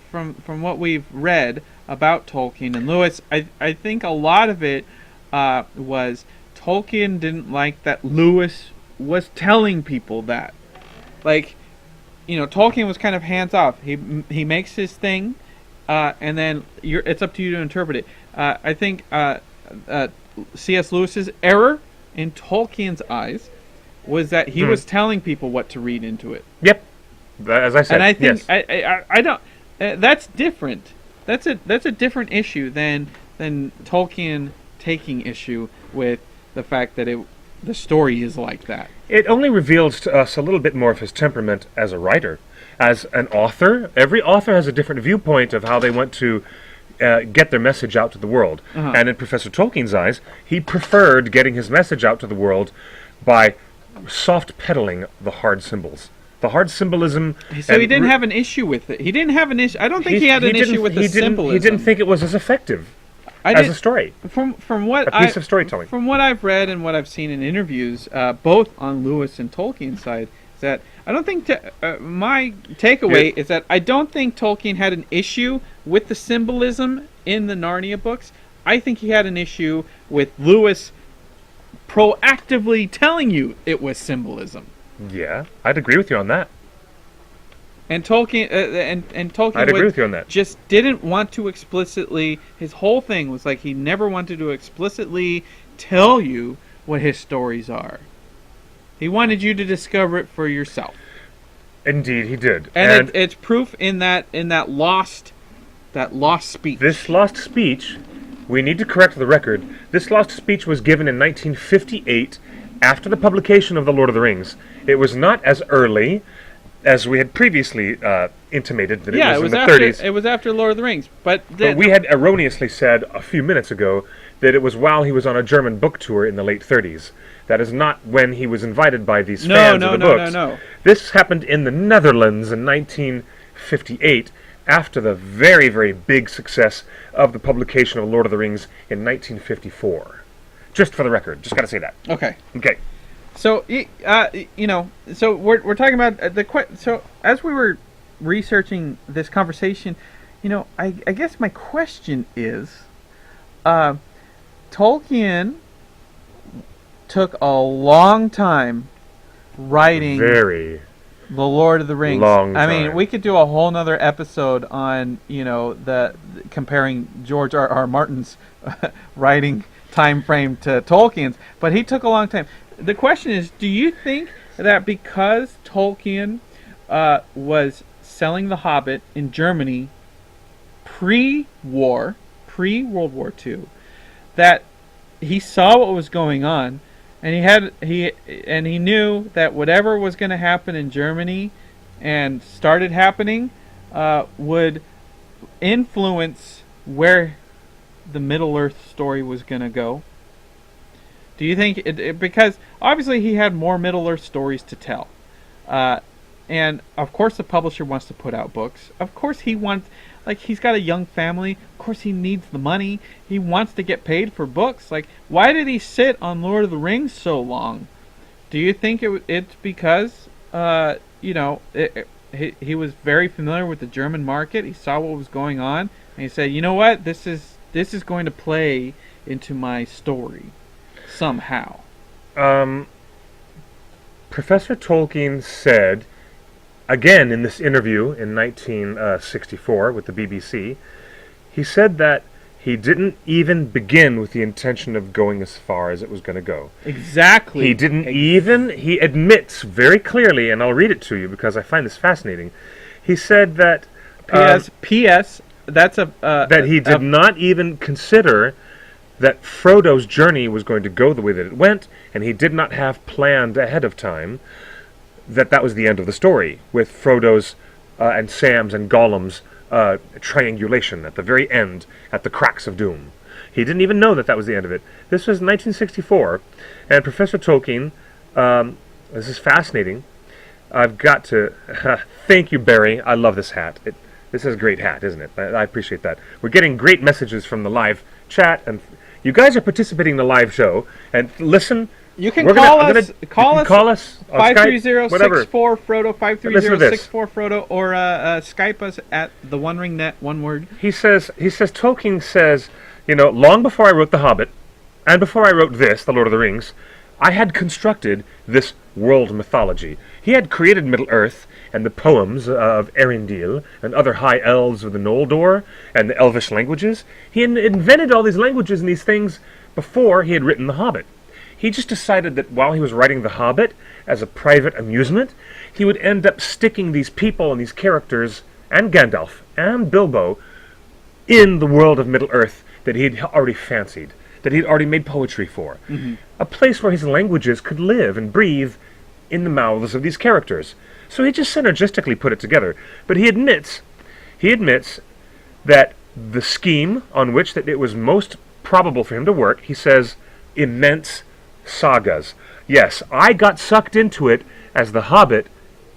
from what we've read about Tolkien and Lewis, I think a lot of it was Tolkien didn't like that Lewis was telling people that. Like, Tolkien was kind of hands off. He makes his thing, and then it's up to you to interpret it. I think C.S. Lewis's error in Tolkien's eyes was that he was telling people what to read into it. Yep, as I said. And I think yes. I don't. That's different. That's a different issue than Tolkien taking issue with the fact that the story is like that. It only reveals to us a little bit more of his temperament as a writer. As an author, every author has a different viewpoint of how they want to get their message out to the world. And in Professor Tolkien's eyes, he preferred getting his message out to the world by soft pedaling the hard symbols. The hard symbolism. So he didn't have an issue with it. He didn't have an issue. I don't think he had an issue with the symbolism. He didn't think it was as effective as a story. From what a piece of storytelling. From what I've read and what I've seen in interviews, both on Lewis and Tolkien's side, is that I don't think my takeaway is that I don't think Tolkien had an issue with the symbolism in the Narnia books. I think he had an issue with Lewis proactively telling you it was symbolism. Yeah, I'd agree with you on that. And Tolkien and Tolkien I'd agree with you on that. Just didn't want to explicitly. His whole thing was like he never wanted to explicitly tell you what his stories are. He wanted you to discover it for yourself. Indeed, he did. And it's proof in that lost speech. This lost speech, we need to correct the record. This lost speech was given in 1958 after the publication of The Lord of the Rings. It was not as early as we had previously intimated that it was in the 30s. It was after Lord of the Rings. But we had erroneously said a few minutes ago that it was while he was on a German book tour in the late 30s. That is not when he was invited by these fans of the books. No. This happened in the Netherlands in 1958 after the very, very big success of the publication of Lord of the Rings in 1954. Just for the record. Just got to say that. Okay. So, so we're talking about so as we were researching this conversation, I guess my question is, Tolkien took a long time writing The Lord of the Rings. I mean, we could do a whole nother episode on, the comparing George R.R. Martin's writing time frame to Tolkien's, but he took a long time. The question is, do you think that because Tolkien was selling The Hobbit in Germany pre-World War II, that he saw what was going on, and he knew that whatever was going to happen in Germany and started happening would influence where the Middle-earth story was going to go? Do you think because obviously he had more Middle-earth stories to tell, and of course the publisher wants to put out books. Of course he wants, he's got a young family. Of course he needs the money. He wants to get paid for books. Why did he sit on Lord of the Rings so long? Do you think it's because he was very familiar with the German market. He saw what was going on, and he said, "You know what? This is going to play into my story somehow." Professor Tolkien said, again in this interview in 1964 with the BBC, he said that he didn't even begin with the intention of going as far as it was going to go. Exactly. He didn't even, he admits very clearly, and I'll read it to you because I find this fascinating. He said that... P.S. That's that he did not even consider that Frodo's journey was going to go the way that it went, and he did not have planned ahead of time that was the end of the story, with Frodo's and Sam's and Gollum's triangulation at the very end, at the cracks of doom. He didn't even know that was the end of it. This was 1964, and Professor Tolkien, this is fascinating. I've got to thank you, Barry. I love this hat. This is a great hat, isn't it? I appreciate that. We're getting great messages from the live chat, and you guys are participating in the live show. And listen, you can call us. Call us 530-64-FRODO, 530-64-FRODO, or Skype us at TheOneRing net, one word. He says Tolkien says, long before I wrote The Hobbit, and before I wrote this, The Lord of the Rings, I had constructed this world mythology. He had created Middle-earth and the poems of Arendelle and other high elves of the Noldor and the Elvish languages. He had invented all these languages and these things before he had written The Hobbit. He just decided that while he was writing The Hobbit as a private amusement, he would end up sticking these people and these characters and Gandalf and Bilbo in the world of Middle-earth that he had already fancied, that he had already made poetry for. Mm-hmm. A place where his languages could live and breathe in the mouths of these characters. So he just synergistically put it together. But he admits that the scheme on which that it was most probable for him to work, he says, immense sagas. Yes, I got sucked into it as The Hobbit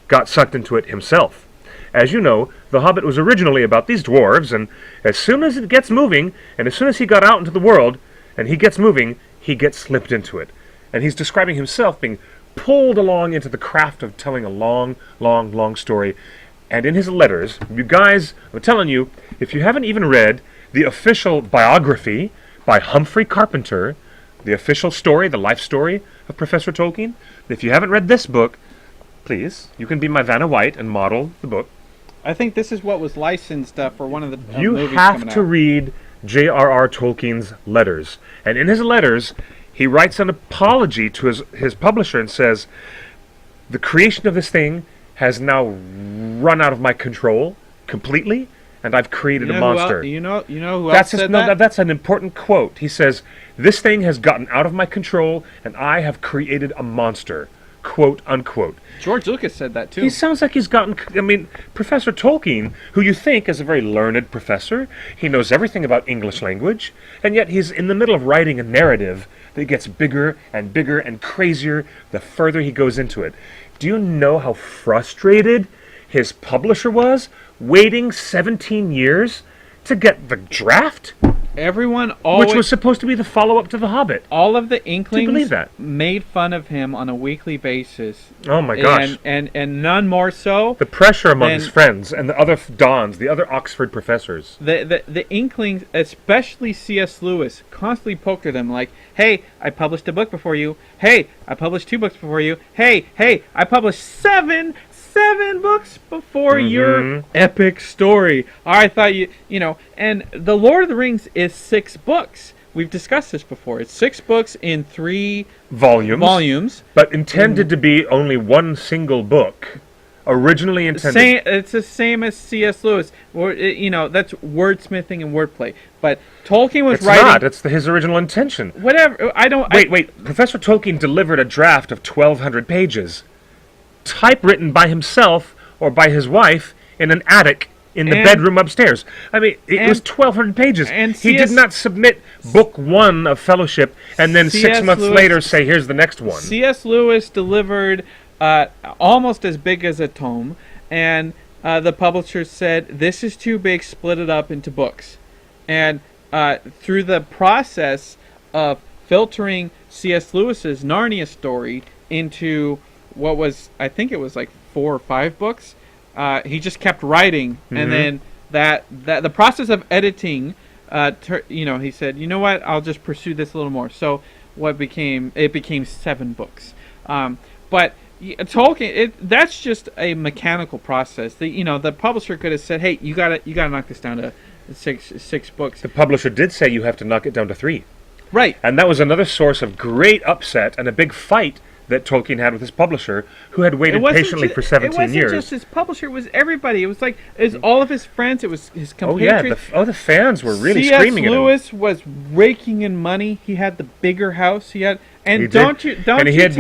got sucked into it himself. As you know, The Hobbit was originally about these dwarves, and as soon as it gets moving, and as soon as he got out into the world, and he gets moving, he gets slipped into it. And he's describing himself being pulled along into the craft of telling a long, long, long story. And in his letters, you guys, I'm telling you, if you haven't even read the official biography by Humphrey Carpenter, the official story, the life story of Professor Tolkien, if you haven't read this book, please, you can be my Vanna White and model the book. I think this is what was licensed for one of the you movies have coming to out. read J.R.R. Tolkien's letters. And in his letters, he writes an apology to his publisher and says, the creation of this thing has now run out of my control completely, and I've created a monster. You know who else said that? That's an important quote. He says, this thing has gotten out of my control, and I have created a monster. Quote, unquote. George Lucas said that, too. He sounds like he's gotten... Professor Tolkien, who you think is a very learned professor, he knows everything about English language, and yet he's in the middle of writing a narrative that gets bigger and bigger and crazier the further he goes into it. Do you know how frustrated his publisher was, waiting 17 years to get the draft? Everyone always... Which was supposed to be the follow-up to The Hobbit. All of the Inklings Do you believe that? made fun of him on a weekly basis. Oh my gosh. And none more so. The pressure among his friends and the other Dons, the other Oxford professors. The Inklings, especially C.S. Lewis, constantly poked at him like, hey, I published a book before you. Hey, I published 2 books before you. Hey, I published 7 books before your epic story. I thought and The Lord of the Rings is 6 books. We've discussed this before. It's 6 books in 3 volumes. But intended to be only one single book. Originally intended. It's the same as C.S. Lewis. That's wordsmithing and wordplay. But Tolkien was writing... It's not. It's his original intention. Whatever. I don't... Wait. Professor Tolkien delivered a draft of 1,200 pages. Typewritten by himself or by his wife in an attic in the bedroom upstairs. It was 1,200 pages. And he did not submit book 1 of Fellowship and then 6 months later say, here's the next one. C.S. Lewis delivered almost as big as a tome, and the publisher said, this is too big, split it up into books. And through the process of filtering C.S. Lewis's Narnia story into... what was, I think it was like 4 or 5 books. he just kept writing, and then that the process of editing, he said, you know what, I'll just pursue this a little more. So it became 7 books. But Tolkien, that's just a mechanical process. The publisher could have said, hey, you gotta knock this down to six books. The publisher did say you have to knock it down to 3. Right. And that was another source of great upset and a big fight that Tolkien had with his publisher, who had waited patiently for 17 years. It wasn't just his publisher; it was everybody. It was all of his friends. It was his compatriots. The fans were really screaming at him. C.S. Lewis was raking in money. He had the bigger house. He had he had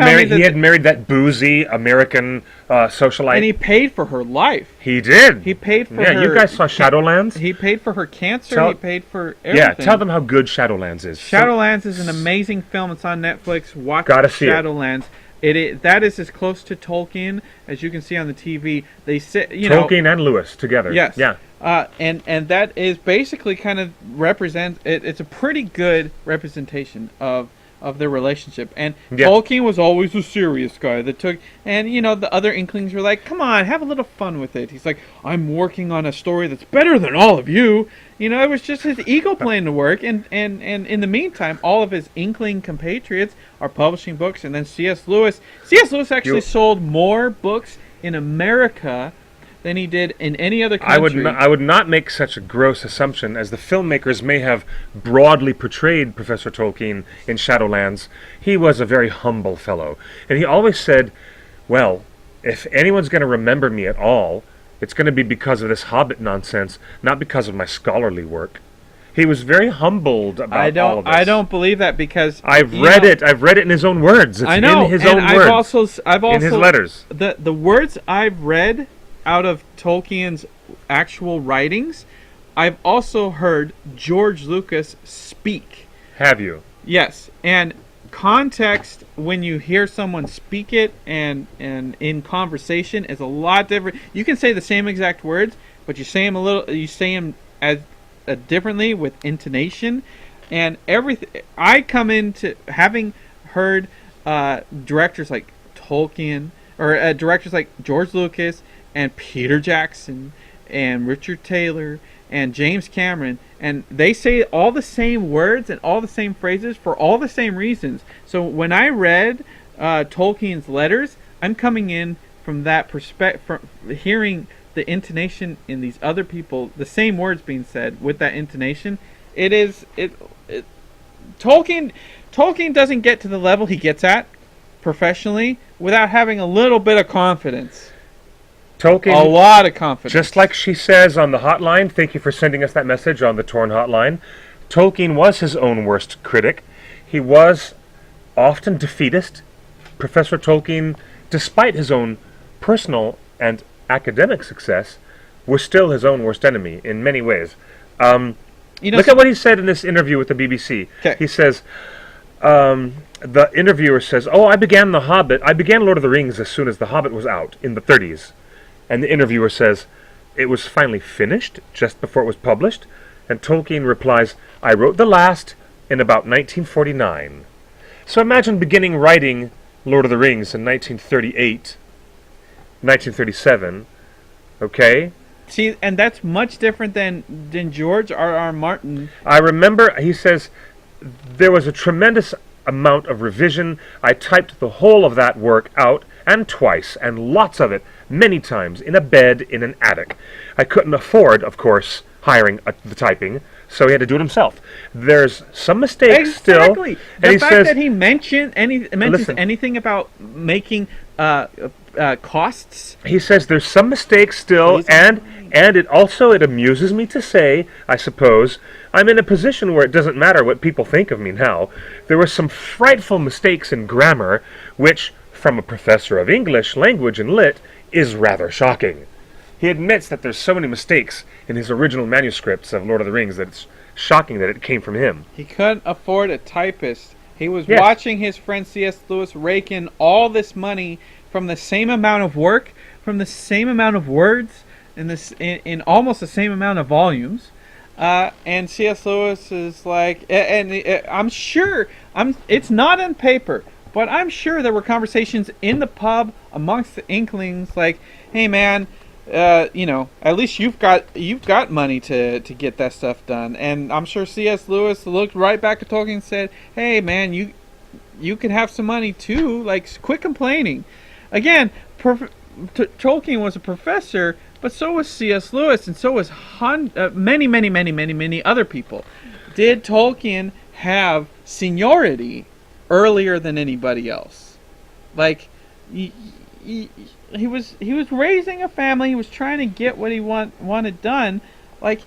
married that boozy American socialite, and he paid for her life. He did. He paid for her. Yeah, you guys saw Shadowlands. He paid for her cancer. He paid for everything. Yeah, tell them how good Shadowlands is. Shadowlands is an amazing film. It's on Netflix. Watch Shadowlands. That is as close to Tolkien as you can see on the TV. They say, Tolkien and Lewis together. Yes. Yeah. And that is basically kind of it's a pretty good representation of their relationship. And Tolkien was always a serious guy that took, and the other Inklings were like, come on, have a little fun with it. He's like, I'm working on a story that's better than all of you. It was just his ego playing to work, and in the meantime, all of his Inkling compatriots are publishing books, and then C.S. Lewis actually sold more books in America than he did in any other country. I would not make such a gross assumption, as the filmmakers may have broadly portrayed Professor Tolkien in Shadowlands. He was a very humble fellow, and he always said, well, if anyone's going to remember me at all, it's going to be because of this Hobbit nonsense, not because of my scholarly work. He was very humbled about all of this. I don't believe that, because I've read it in his own words. It's I know, in his and own words. I've also in his letters. The words I've read out of Tolkien's actual writings, I've also heard George Lucas speak. Have you? Yes, and context when you hear someone speak it and in conversation is a lot different. You can say the same exact words, but you say them as differently with intonation and everything. I come into having heard directors like Tolkien, or directors like George Lucas and Peter Jackson and Richard Taylor and James Cameron, and they say all the same words and all the same phrases for all the same reasons. So when I read Tolkien's letters, I'm coming in from that perspective, from hearing the intonation in these other people, the same words being said with that intonation. Tolkien doesn't get to the level he gets at professionally without having a little bit of confidence. Tolkien, a lot of confidence. Just like she says on the hotline, thank you for sending us that message on the Torn hotline, Tolkien was his own worst critic. He was often defeatist. Professor Tolkien, despite his own personal and academic success, was still his own worst enemy in many ways. Look at what he said in this interview with the BBC. Okay. He says, the interviewer says, I began Lord of the Rings as soon as The Hobbit was out in the 30s. And the interviewer says, it was finally finished just before it was published. And Tolkien replies, I wrote the last in about 1949. So imagine beginning writing Lord of the Rings in 1938, 1937, okay? See, and that's much different than George R.R. Martin. I remember, he says, there was a tremendous amount of revision. I typed the whole of that work out, and twice, and lots of it, many times, in a bed in an attic. I couldn't afford, of course, hiring the typing, so he had to do it himself. There's some mistakes still. Exactly. The fact that he mentions anything about making costs. He says there's some mistakes still, and it amuses me to say, I suppose, I'm in a position where it doesn't matter what people think of me now. There were some frightful mistakes in grammar, which, from a professor of English, language, and lit, is rather shocking. He admits that there's so many mistakes in his original manuscripts of Lord of the Rings that it's shocking that it came from him. He couldn't afford a typist. He was watching his friend C.S. Lewis rake in all this money from the same amount of work, from the same amount of words, in almost the same amount of volumes. And C.S. Lewis is like, I'm sure, it's not on paper, but I'm sure there were conversations in the pub amongst the Inklings like, hey man, at least you've got money to get that stuff done. And I'm sure C.S. Lewis looked right back at Tolkien and said, "Hey, man, you could have some money too. Like, quit complaining." Again, Tolkien was a professor, but so was C.S. Lewis, and so was many other people. Did Tolkien have seniority earlier than anybody else? Like, he was raising a family. He was trying to get what he wanted done. Like,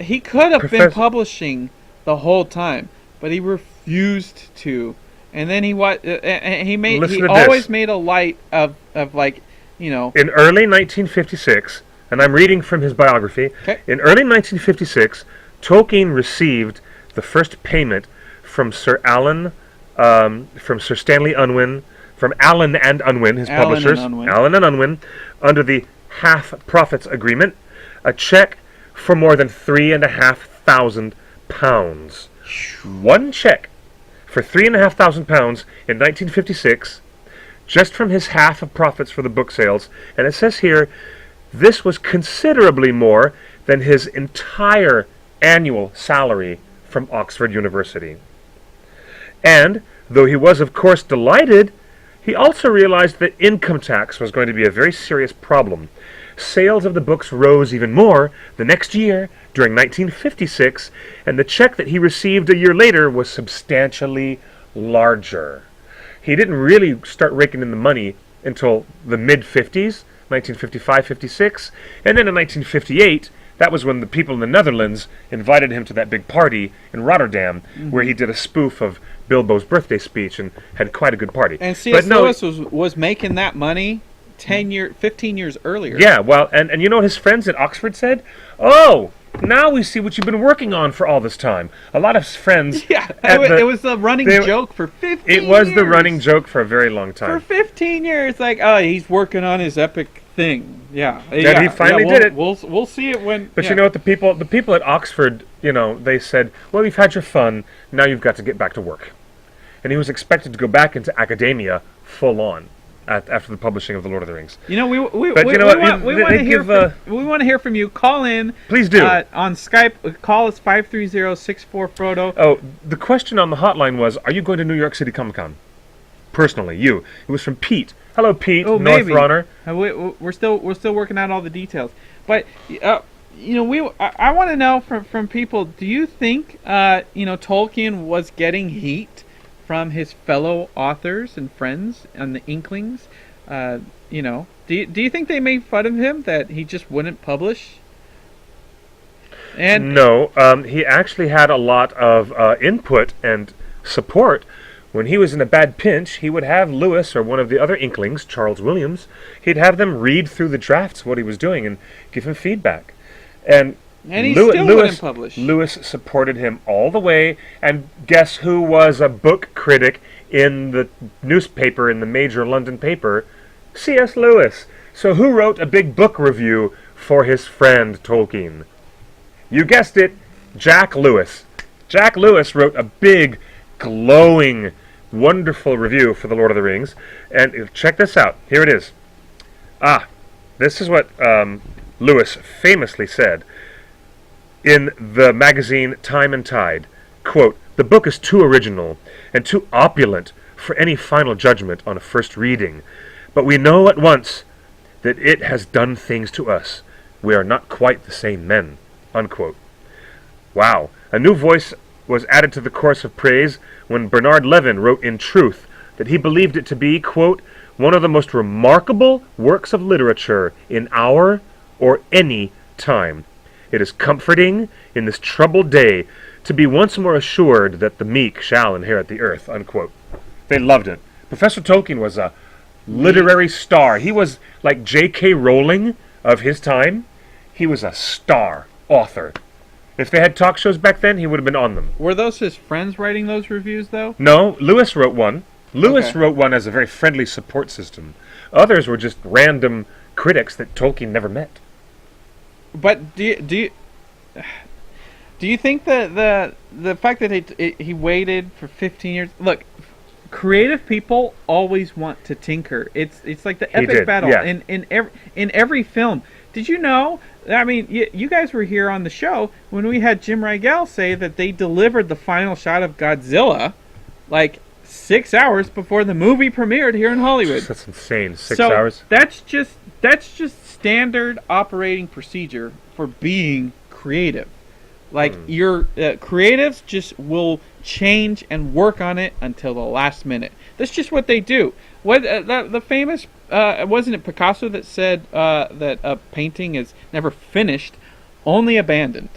he could have been publishing the whole time, but he refused to. And then he always made a light of like, In early 1956, and I'm reading from his biography. Okay. In early 1956, Tolkien received the first payment from Sir Stanley Unwin, from Allen and Unwin, his publishers, Allen and Unwin, under the half profits agreement, a check for more than £3,500. One check for £3,500 in 1956, just from his half of profits for the book sales. And it says here, this was considerably more than his entire annual salary from Oxford University. And, though he was of course delighted, he also realized that income tax was going to be a very serious problem. Sales of the books rose even more the next year, during 1956, and the check that he received a year later was substantially larger. He didn't really start raking in the money until the mid-50s, 1955-56, and then in 1958, that was when the people in the Netherlands invited him to that big party in Rotterdam, where he did a spoof of Bilbo's birthday speech and had quite a good party. And C.S. Lewis was making that money 15 years earlier. Yeah, well, and you know what his friends at Oxford said? "Oh, now we see what you've been working on for all this time." A lot of his friends... Yeah, it was a running joke for 15 years. It was the running joke for a very long time. For 15 years, like, oh, he's working on his epic thing. Yeah. And he finally did it. We'll see it when... But you know what, the people at Oxford, they said, "Well, you've had your fun, now you've got to get back to work." And he was expected to go back into academia full on after the publishing of The Lord of the Rings. We want to hear from you. Call in. Please do. On Skype, call us 530-64-FRODO. Oh, the question on the hotline was, are you going to New York City Comic Con? Personally, you. It was from Pete. Hello, Pete. Oh, North maybe. Runner. We're still working out all the details. But I want to know from people. Do you think Tolkien was getting heat from his fellow authors and friends and the Inklings? Do you think they made fun of him that he just wouldn't publish? And no, he actually had a lot of input and support. When he was in a bad pinch, he would have Lewis or one of the other Inklings, Charles Williams, he'd have them read through the drafts what he was doing and give him feedback. And he still wouldn't publish. Lewis supported him all the way, and guess who was a book critic in the newspaper, in the major London paper? C.S. Lewis. So who wrote a big book review for his friend Tolkien? You guessed it, Jack Lewis. Jack Lewis wrote a big, glowing, wonderful review for The Lord of the Rings, and check this out. Here it is. This is what Lewis famously said in the magazine Time and Tide. Quote, "The book is too original and too opulent for any final judgment on a first reading, but we know at once that it has done things to us. We are not quite the same men." Unquote. Wow. A new voice was added to the chorus of praise when Bernard Levin wrote in Truth that he believed it to be, quote, "one of the most remarkable works of literature in our or any time. It is comforting in this troubled day to be once more assured that the meek shall inherit the earth." Unquote. They loved it. Professor Tolkien was a literary star. He was like J.K. Rowling of his time. He was a star author. If they had talk shows back then, he would have been on them. Were those his friends writing those reviews, though? No, Lewis wrote one. Lewis wrote one as a very friendly support system. Others were just random critics that Tolkien never met. But do you think that the fact that he waited for 15 years? Look, creative people always want to tinker. It's like the epic battle in every film. Did you know? I mean, you guys were here on the show when we had Jim Rigel say that they delivered the final shot of Godzilla, like 6 hours before the movie premiered here in Hollywood. That's insane. 6 hours. That's just standard operating procedure for being creative. Like your creatives just will change and work on it until the last minute. That's just what they do. What the famous wasn't it Picasso that said that a painting is never finished, only abandoned.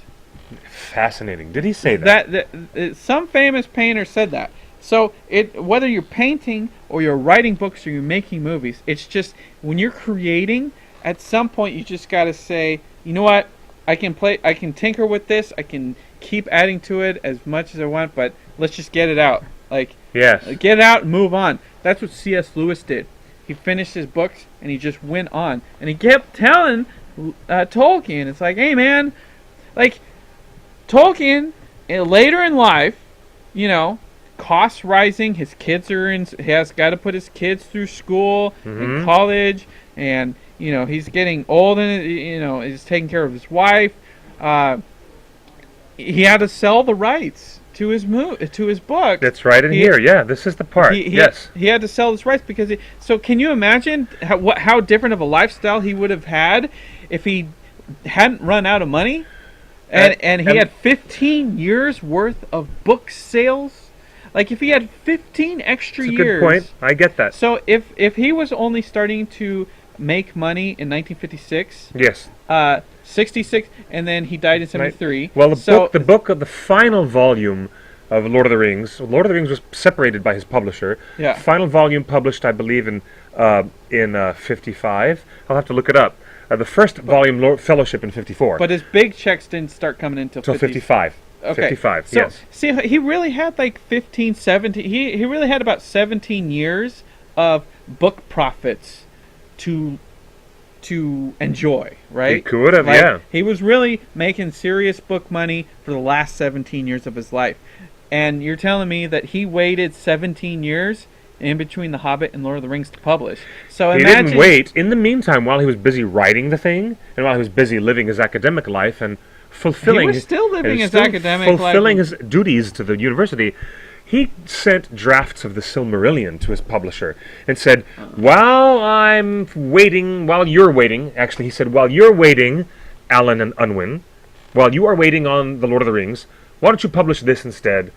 Fascinating. Did he say that? Some famous painter said that. So whether you're painting or you're writing books or you're making movies, it's just when you're creating, at some point you just got to say, you know what? I can tinker with this. I can keep adding to it as much as I want, but let's just get it out. Like, yes. Get it out and move on. That's what C.S. Lewis did. He finished his books and he just went on. And he kept telling Tolkien, it's like, hey man, like Tolkien later in life, you know, costs rising. His kids he has got to put his kids through school and college, and you know he's getting old and you know he's taking care of his wife. He had to sell the rights to his book. That's right in here. Yeah, this is the part. Yes, he had to sell his rights because. So can you imagine how different of a lifestyle he would have had if he hadn't run out of money, and he had 15 years worth of book sales. Like if he had 15 extra years. Good point. I get that. So if he was only starting to make money in 1956. Yes. 66, and then he died in 73. Right. Well, the book of the final volume of Lord of the Rings. Lord of the Rings was separated by his publisher. Yeah. Final volume published, I believe, in 55. I'll have to look it up. The first volume, Fellowship, in 54. But his big checks didn't start coming until 55. Okay. 55, so, yes. See, he really had like 15, 17... He really had about 17 years of book profits to enjoy, right? He could have, yeah. He was really making serious book money for the last 17 years of his life. And you're telling me that he waited 17 years in between The Hobbit and Lord of the Rings to publish. So he didn't wait. In the meantime, while he was busy writing the thing, and while he was busy living his academic life and fulfilling his duties to the university, he sent drafts of the Silmarillion to his publisher and said, while you're waiting, Alan and Unwin, while you are waiting on the Lord of the Rings, why don't you publish this instead?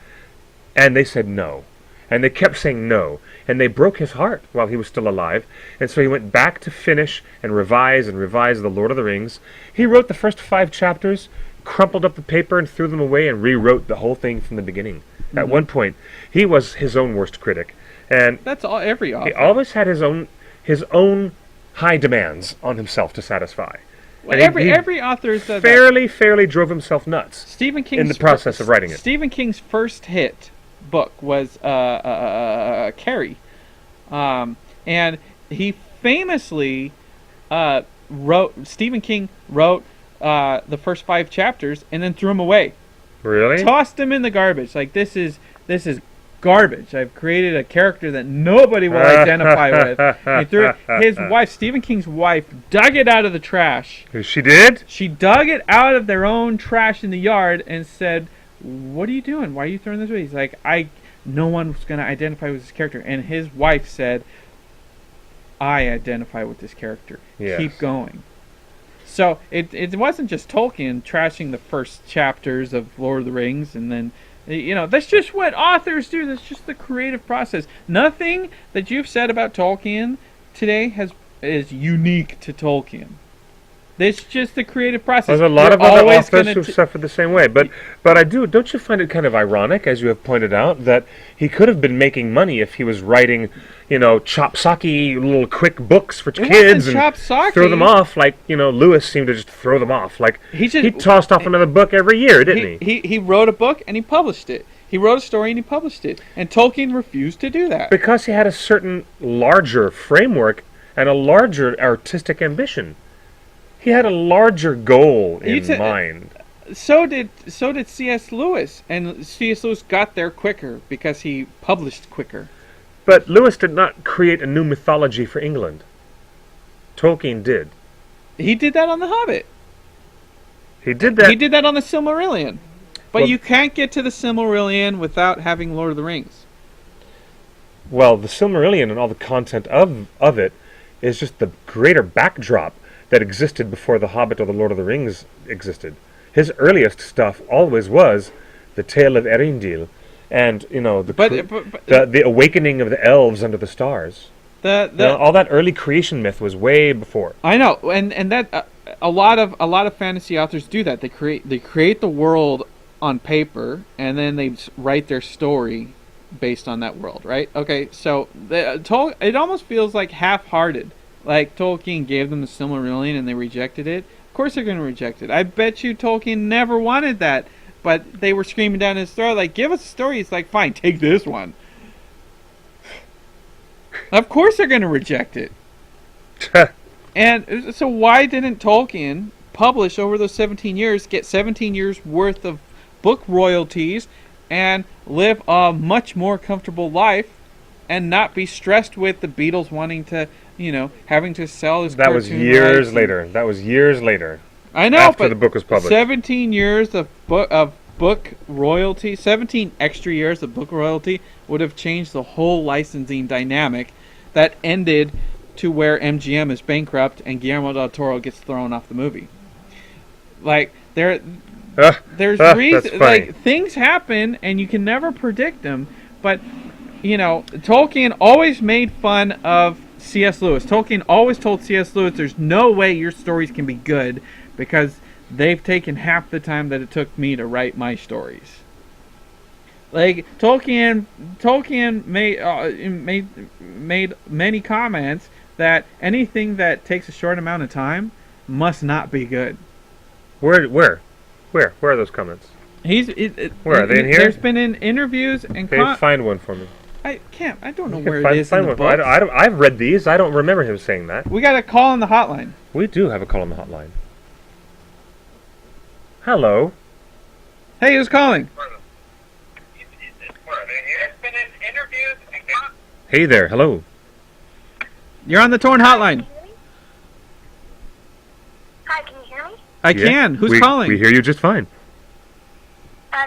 And they said no. And they kept saying no. And they broke his heart while he was still alive. And so he went back to finish and revise the Lord of the Rings. He wrote the first 5 chapters, crumpled up the paper and threw them away, and rewrote the whole thing from the beginning. At one point, he was his own worst critic. And that's all every author. He always had his own high demands on himself to satisfy. Well, every author said fairly drove himself nuts. Stephen King's in the process of writing it. Stephen King's first hit book was Carrie, and he famously Stephen King wrote the first 5 chapters and then threw them away. Really? Tossed them in the garbage. Like this is garbage. I've created a character that nobody will identify with. And he threw it. His wife, Stephen King's wife, dug it out of the trash. She did? She dug it out of their own trash in the yard and said, "What are you doing? Why are you throwing this away?" He's like, no one's going to identify with this character. And his wife said, "I identify with this character. Yes. Keep going." So it wasn't just Tolkien trashing the first chapters of Lord of the Rings, and then, that's just what authors do. That's just the creative process. Nothing that you've said about Tolkien today is unique to Tolkien. It's just the creative process. There's a lot of other authors who've suffered the don't you find it kind of ironic, as you have pointed out, that he could have been making money if he was writing, chopsocky little quick books for kids and throw them off like, Lewis seemed to just throw them off. Like, he tossed off another book every year, didn't he? He wrote a book and he published it. He wrote a story and he published it. And Tolkien refused to do that. Because he had a certain larger framework and a larger artistic ambition. He had a larger goal in mind. So did C.S. Lewis, and C.S. Lewis got there quicker because he published quicker. But Lewis did not create a new mythology for England. Tolkien did. He did that on The Hobbit. He did that. He did that on the Silmarillion. But Well, you can't get to the Silmarillion without having Lord of the Rings. Well, the Silmarillion and all the content of it is just the greater backdrop that existed before The Hobbit or the Lord of the Rings existed. His earliest stuff always was the Tale of Erindil, and the awakening of the elves under the stars. All that early creation myth was way before. I know, and that a lot of fantasy authors do that. They create the world on paper, and then they write their story based on that world, right? Okay, so it almost feels like half-hearted. Like Tolkien gave them the Silmarillion and they rejected it. Of course they're going to reject it. I bet you Tolkien never wanted that, but they were screaming down his throat, like, give us a story. He's like, fine, take this one. Of course they're going to reject it. And so why didn't Tolkien publish over those 17 years, get 17 years worth of book royalties, and live a much more comfortable life, and not be stressed with the Beatles wanting to, having to sell his cartoon rights? That was years later. I know, after but the book was published. 17 years of book royalty, 17 extra years of book royalty would have changed the whole licensing dynamic that ended to where MGM is bankrupt and Guillermo del Toro gets thrown off the movie. Like, there's reasons, like, things happen and you can never predict them, but Tolkien always made fun of C.S. Lewis. Tolkien always told C.S. Lewis, there's no way your stories can be good because they've taken half the time that it took me to write my stories. Like, Tolkien made many comments that anything that takes a short amount of time must not be good. Where are those comments? Where are they in here? There's been in interviews and. Okay, find one for me. I can't. I don't know where it is in the book. I've read these. I don't remember him saying that. We got a call on the hotline. We do have a call on the hotline. Hello. Hey, who's calling? Hey there. Hello. You're on the Torn hotline. Hi, can you hear me? I can. Who's calling? We hear you just fine.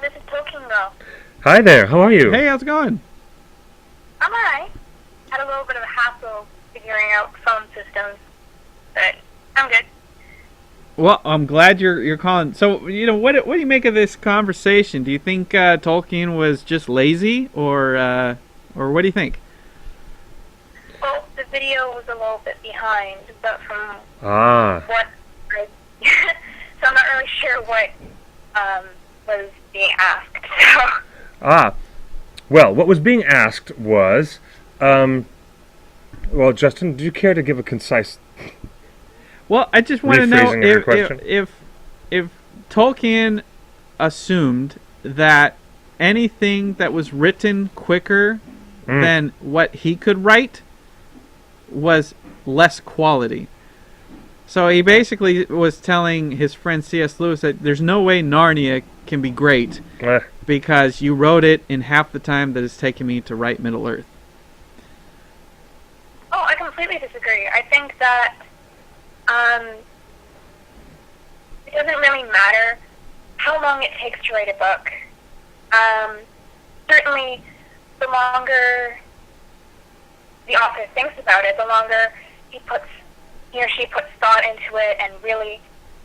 This is Tolkien Girl. Hi there. How are you? Hey, how's it going? I'm alright. Had a little bit of a hassle figuring out phone systems, but I'm good. Well, I'm glad you're calling. So, what do you make of this conversation? Do you think Tolkien was just lazy, or what do you think? Well, the video was a little bit behind, but from what I... so I'm not really sure what was being asked, so... Well, what was being asked was... well, Justin, do you care to give a concise... Well, I just want to know if Tolkien assumed that anything that was written quicker than what he could write was less quality. So he basically was telling his friend C.S. Lewis that there's no way Narnia can be great because you wrote it in half the time that it's taken me to write Middle-earth. Oh, I completely disagree. I think that it doesn't really matter how long it takes to write a book. Certainly, the longer the author thinks about it, the longer he or she puts thought into it and really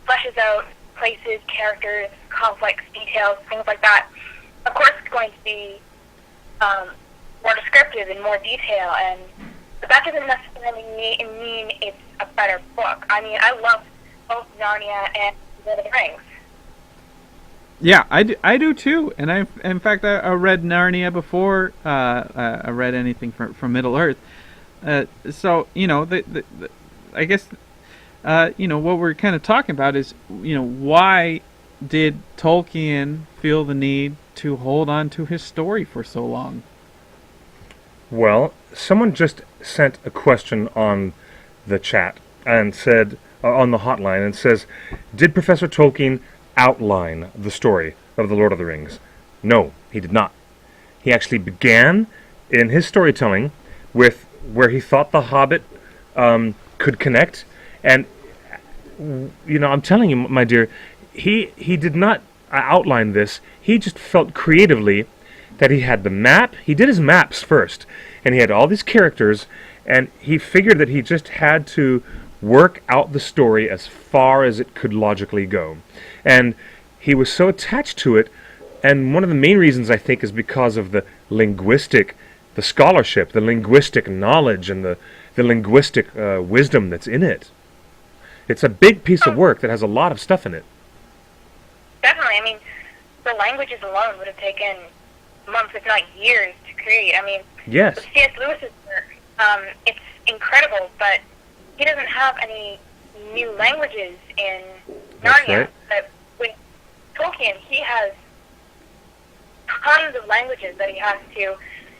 fleshes out places, characters, complex details, things like that. Of course, it's going to be more descriptive and more detail, but that doesn't necessarily mean it's a better book. I mean, I love both Narnia and Lord of the Rings. Yeah, I do too. And in fact, I read Narnia before I read anything from Middle-earth. So, I guess, what we're kind of talking about is, why did Tolkien feel the need to hold on to his story for so long? Well, someone just sent a question on the chat and said, on the hotline, and says, did Professor Tolkien outline the story of The Lord of the Rings? No, he did not. He actually began in his storytelling with where he thought The Hobbit could connect, and I'm telling you, my dear, he did not outline this. He just felt creatively that he had the map. He did his maps first, and he had all these characters, and he figured that he just had to work out the story as far as it could logically go. And he was so attached to it, and one of the main reasons, I think, is because of the scholarship, the linguistic knowledge, and the linguistic wisdom that's in it. It's a big piece of work that has a lot of stuff in it. Definitely. I mean, the languages alone would have taken months, if not years, to create. I mean, yes. With C.S. Lewis's work, it's incredible, but he doesn't have any new languages in Narnia. Right. But with Tolkien, he has tons of languages that he has to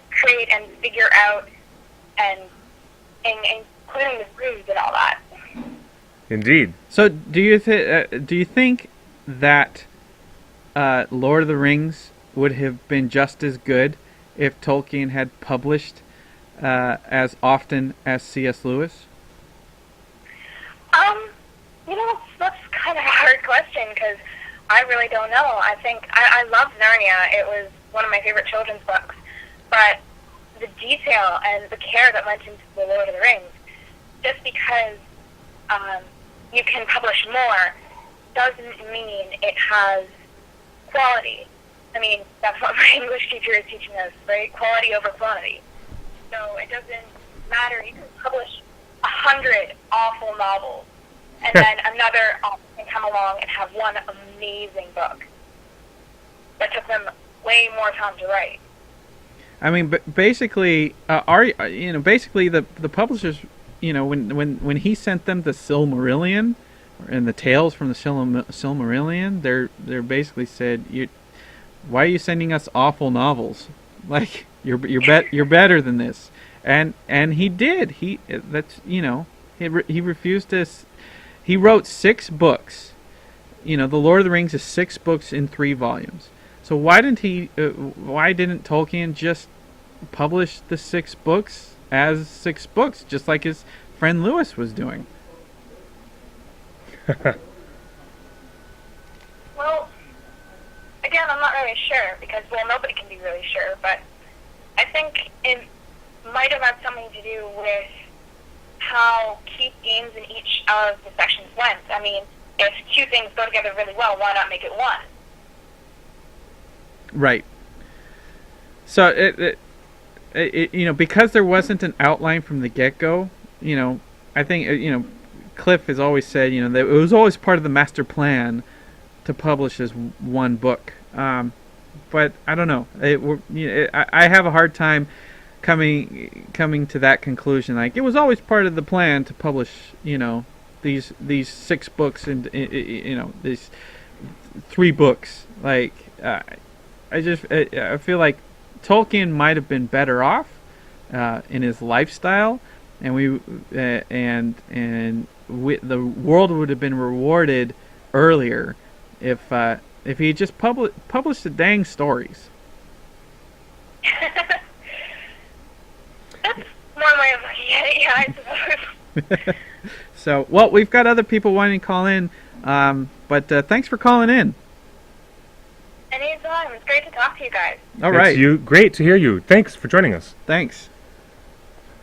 create and figure out, and including the runes and all that. Indeed. So, do you think that Lord of the Rings would have been just as good if Tolkien had published as often as C.S. Lewis? That's kind of a hard question because I really don't know. I think I loved Narnia. It was one of my favorite children's books, but the detail and the care that went into the Lord of the Rings, just because you can publish more, doesn't mean it has quality. I mean, that's what my English teacher is teaching us, right? Quality over quantity. So it doesn't matter. You can publish 100 awful novels, and then another author can come along and have one amazing book that took them way more time to write. I mean, but basically, basically the publishers, when he sent them the Silmarillion and the tales from the Silmarillion, they're basically said, why are you sending us awful novels? Like you're better than this, and he did. He refused to. He wrote 6 books. The Lord of the Rings is 6 books in 3 volumes. So why didn't Tolkien just publish the 6 books as 6 books, just like his friend Lewis was doing? Well, again, I'm not really sure because, nobody can be really sure, but I think it might have had something to do with how key themes in each of the sections went. I mean, if 2 things go together really well, why not make it one? Right. So it because there wasn't an outline from the get-go, I think Cliff has always said, that it was always part of the master plan to publish as one book. But I don't know. I have a hard time coming to that conclusion. Like, it was always part of the plan to publish, these 6 books and these 3 books. Like, I feel like Tolkien might have been better off in his lifestyle, and the world would have been rewarded earlier if he just published the dang stories. That's one way of looking at it, yeah, I suppose. So, we've got other people wanting to call in, but thanks for calling in. Anytime. It's great to talk to you guys. All right. Great to hear you. Thanks for joining us. Thanks.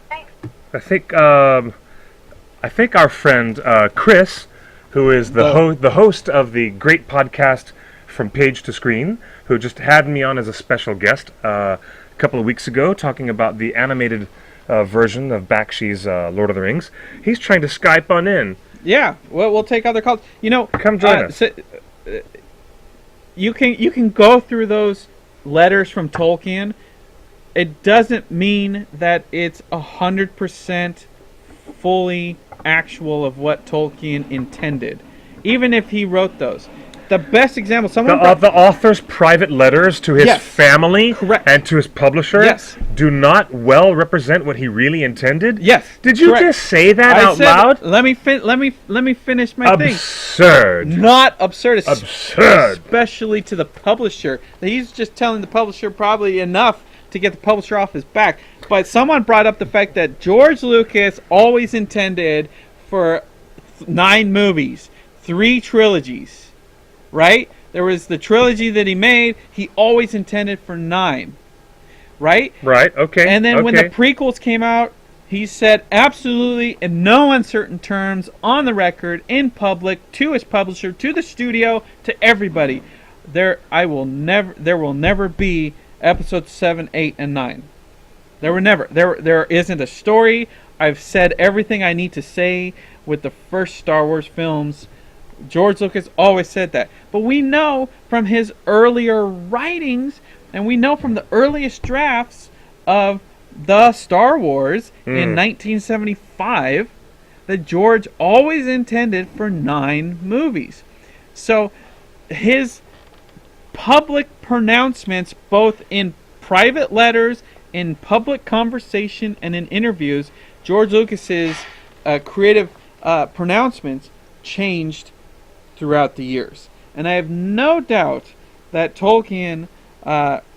Thanks. I think our friend Chris, who is the host of the great podcast From Page to Screen, who just had me on as a special guest a couple of weeks ago talking about the animated version of Bakshi's Lord of the Rings. He's trying to Skype on in. Yeah, well, we'll take other calls. Come join us. You can go through those letters from Tolkien. It doesn't mean that it's 100% fully actual of what Tolkien intended, even if he wrote those. The best example, the author's private letters to his family and to his publisher do not well represent what he really intended. Yes. Did you just say that out loud? Let me finish my thing. Absurd. Not absurd. Absurd. Especially to the publisher. He's just telling the publisher probably enough to get the publisher off his back. But someone brought up the fact that George Lucas always intended for 9 movies, 3 trilogies, right? There was the trilogy that he made. He always intended for 9, right? Right. Okay. And then when the okay. prequels came out, he said absolutely in no uncertain terms, on the record, in public, to his publisher, to the studio, to everybody, there will never be episodes 7, 8, and 9. There isn't a story. I've said everything I need to say with the first Star Wars films. George Lucas always said that. But we know from his earlier writings, and we know from the earliest drafts of the Star Wars in 1975, that George always intended for 9 movies. So his public pronouncements, both in private letters, in public conversation, and in interviews, George Lucas's creative pronouncements changed throughout the years. And I have no doubt that Tolkien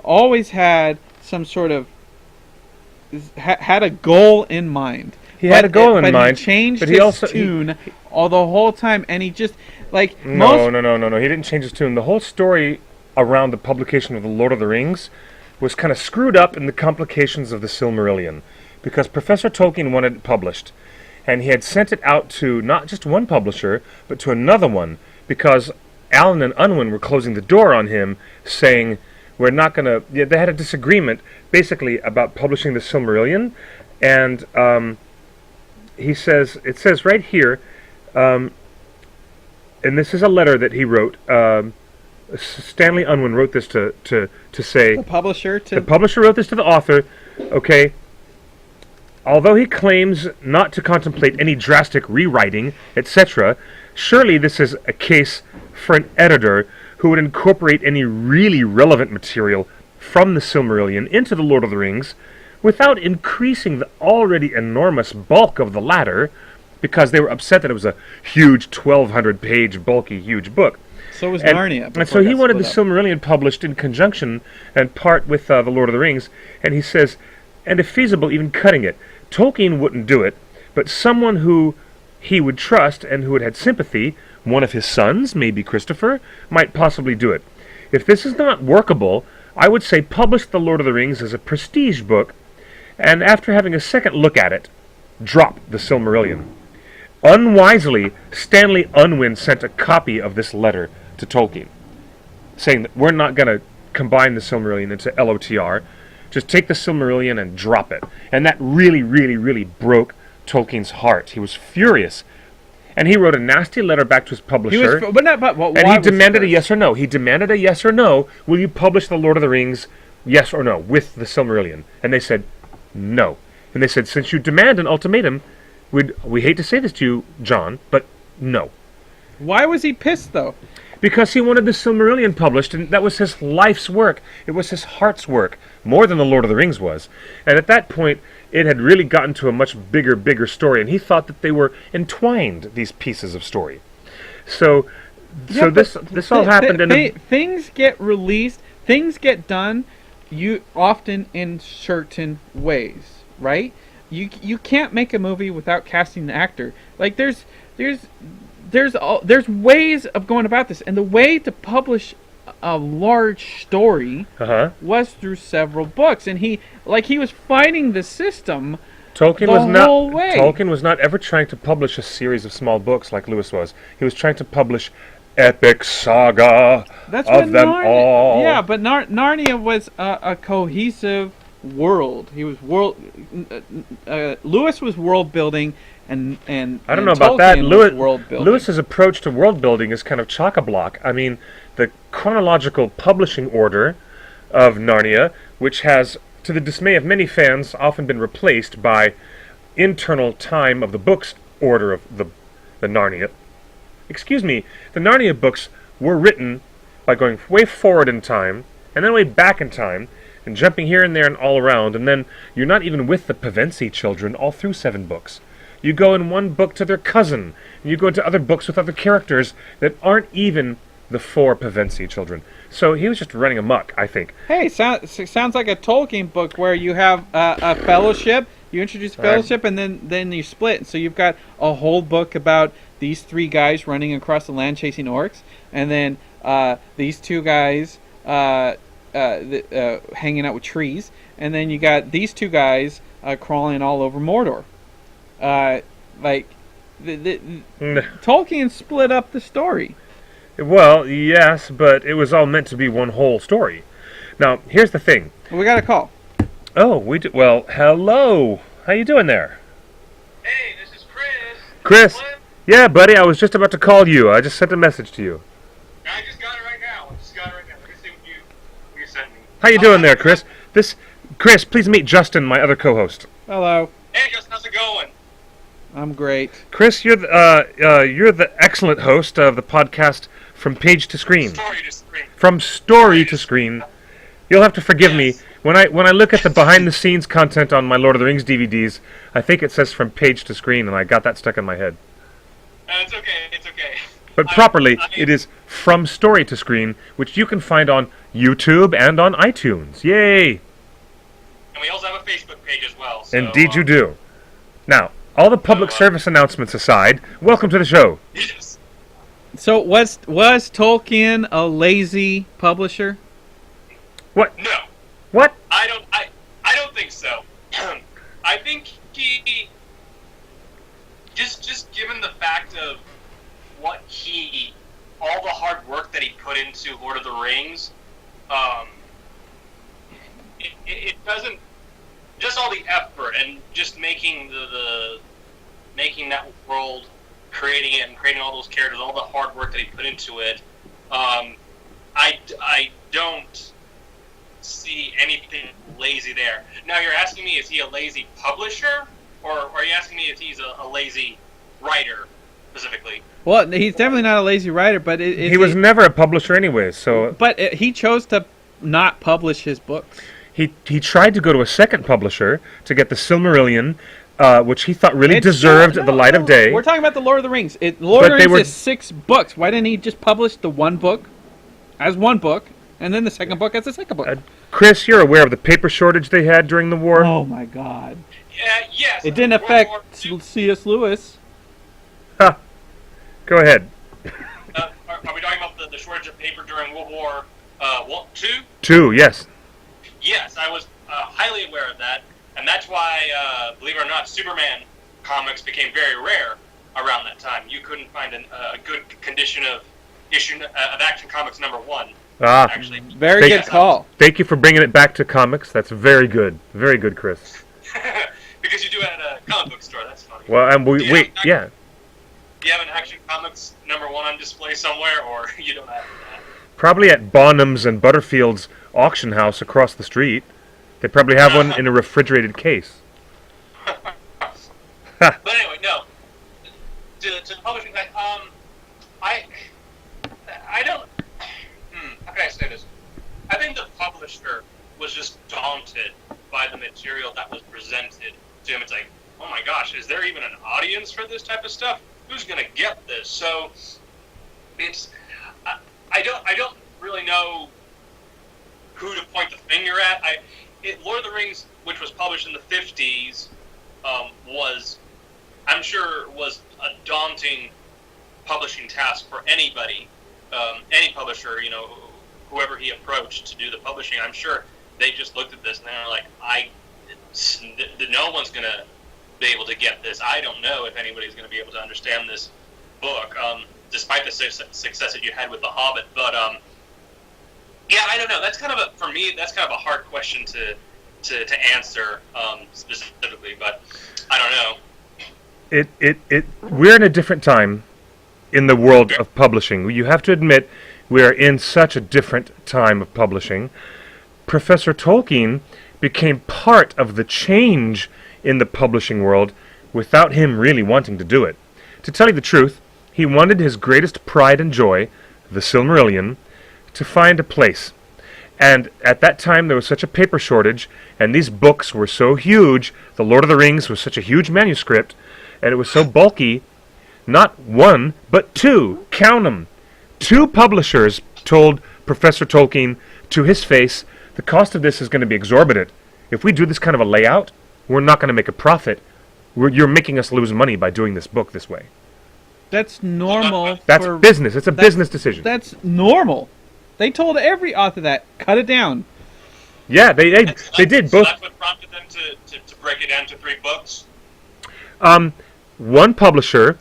always had some sort of had a goal in mind. He had a goal in mind. He changed but his tune all the whole time, and he just like no. He didn't change his tune. The whole story around the publication of the Lord of the Rings was kind of screwed up in the complications of the Silmarillion, because Professor Tolkien wanted it published, and he had sent it out to not just one publisher, but to another one, because Allen and Unwin were closing the door on him, saying, we're not going to... Yeah, they had a disagreement, basically, about publishing the Silmarillion, and it says right here, and this is a letter that he wrote, Stanley Unwin wrote this to say... The publisher wrote this to the author, okay... Although he claims not to contemplate any drastic rewriting, etc., surely this is a case for an editor who would incorporate any really relevant material from the Silmarillion into the Lord of the Rings without increasing the already enormous bulk of the latter, because they were upset that it was a huge 1,200-page, bulky, huge book. So was Narnia. And so he wanted the Silmarillion published in conjunction and part with the Lord of the Rings, and he says, and if feasible, even cutting it. Tolkien wouldn't do it, but someone who he would trust and who had had sympathy, one of his sons, maybe Christopher, might possibly do it. If this is not workable, I would say publish The Lord of the Rings as a prestige book, and after having a second look at it, drop the Silmarillion. Unwisely, Stanley Unwin sent a copy of this letter to Tolkien, saying that we're not going to combine the Silmarillion into LOTR, just take the Silmarillion and drop it. And that really, really, really broke Tolkien's heart. He was furious. And he wrote a nasty letter back to his publisher. And he demanded a yes or no. He demanded a yes or no. Will you publish The Lord of the Rings, yes or no, with the Silmarillion? And they said, no. And they said, since you demand an ultimatum, we hate to say this to you, John, but no. Why was he pissed, though? Because he wanted the Silmarillion published, and that was his life's work. It was his heart's work, more than The Lord of the Rings was. And at that point, it had really gotten to a much bigger story, and he thought that they were entwined, these pieces of story. So this all happened in things get released, things get done, often in certain ways, right? You can't make a movie without casting an actor. Like there's ways of going about this, and the way to publish a large story was through several books, and he was fighting the system whole way. Tolkien was not ever trying to publish a series of small books like Lewis was. He was trying to publish epic saga of them all. Yeah, but Narnia was a cohesive world. He was Lewis was world building. And I don't know about that. Lewis's approach to world building is kind of chock-a-block. I mean, the chronological publishing order of Narnia, which has, to the dismay of many fans, often been replaced by internal time of the books order of the Narnia. Excuse me, the Narnia books were written by going way forward in time, and then way back in time, and jumping here and there and all around, and then you're not even with the Pevensie children all through 7 books. You go in one book to their cousin, and you go into other books with other characters that aren't even the 4 Pevensie children. So he was just running amok, I think. Hey, sounds like a Tolkien book where you have a fellowship, you introduce fellowship, and then you split. So you've got a whole book about these 3 guys running across the land chasing orcs, and then these 2 guys hanging out with trees, and then you got these 2 guys crawling all over Mordor. Tolkien split up the story. Well, yes, but it was all meant to be one whole story. Now, here's the thing. We got a call. Oh, we do. Well, hello. How you doing there? Hey, this is Chris. Chris? What? Yeah, buddy, I was just about to call you. I just sent a message to you. I just got it right now. Let me see what you sent me. How you doing there, Chris? Chris, please meet Justin, my other co-host. Hello. Hey, Justin, how's it going? I'm great. Chris, you're the excellent host of the podcast From Page to Screen. Story to screen. From story to screen. You'll have to forgive me. When I look at the behind-the-scenes content on my Lord of the Rings DVDs, I think it says From Page to Screen, and I got that stuck in my head. It's okay. It's okay. But properly, it is From Story to Screen, which you can find on YouTube and on iTunes. Yay! And we also have a Facebook page as well. So, Indeed you do. Now, all the public service announcements aside, welcome to the show. Yes. So was Tolkien a lazy publisher? What? No, What? I don't think so. I think he just given the fact of all the hard work that he put into Lord of the Rings, it doesn't, just all the effort and just making making that world, creating it and creating all those characters, all the hard work that he put into it, I don't see anything lazy there. Now you're asking me, is he a lazy publisher, or are you asking me if he's a lazy writer specifically? Well, he's definitely not a lazy writer, but He was never a publisher anyway, so... But he chose to not publish his books. He tried to go to a second publisher to get the Silmarillion, which he thought really deserved the light of day. We're talking about the Lord of the Rings. Lord of the Rings is 6 books. Why didn't he just publish the one book as one book, and then the second book as the second book? Chris, you're aware of the paper shortage they had during the war? Oh my God! Yes. It didn't affect C.S. Lewis. Ha! Go ahead. Are we talking about the shortage of paper during World War II? 2, yes. Yes, I was highly aware of that, and that's why, believe it or not, Superman comics became very rare around that time. You couldn't find a good condition of Action Comics #1. Ah, actually. Very good call. Thank you for bringing it back to comics. That's very good. Very good, Chris. Because you do it at a comic book store, that's funny. Well, and yeah. Do you have an Action Comics #1 on display somewhere, or you don't have that? Probably at Bonham's and Butterfield's auction house across the street. They probably have one in a refrigerated case. But anyway, no. To the publishing guy, I don't. How can I say this? I think the publisher was just daunted by the material that was presented to him. It's like, oh my gosh, is there even an audience for this type of stuff? Who's gonna get this? So it's. I don't really know who to point the finger at. Lord of the Rings, which was published in the 50s, was a daunting publishing task for anybody, any publisher, whoever he approached to do the publishing. I'm sure they just looked at this and they're like, no one's going to be able to get this. I don't know if anybody's going to be able to understand this book, despite the success that you had with The Hobbit. But, yeah, I don't know. That's kind of for me, that's kind of a hard question to answer specifically, but I don't know. We're in a different time in the world of publishing. You have to admit we are in such a different time of publishing. Professor Tolkien became part of the change in the publishing world without him really wanting to do it. To tell you the truth, he wanted his greatest pride and joy, the Silmarillion, to find a place. And at that time there was such a paper shortage, and these books were so huge, the Lord of the Rings was such a huge manuscript, and it was so bulky, not one, but 2, count them. 2 publishers told Professor Tolkien to his face, the cost of this is going to be exorbitant. If we do this kind of a layout, we're not going to make a profit. You're making us lose money by doing this book this way. That's normal. That's business. It's a business decision. That's normal. They told every author that. Cut it down. Yeah, they did. So Both. that's what prompted them to break it down to 3 books. One publisher,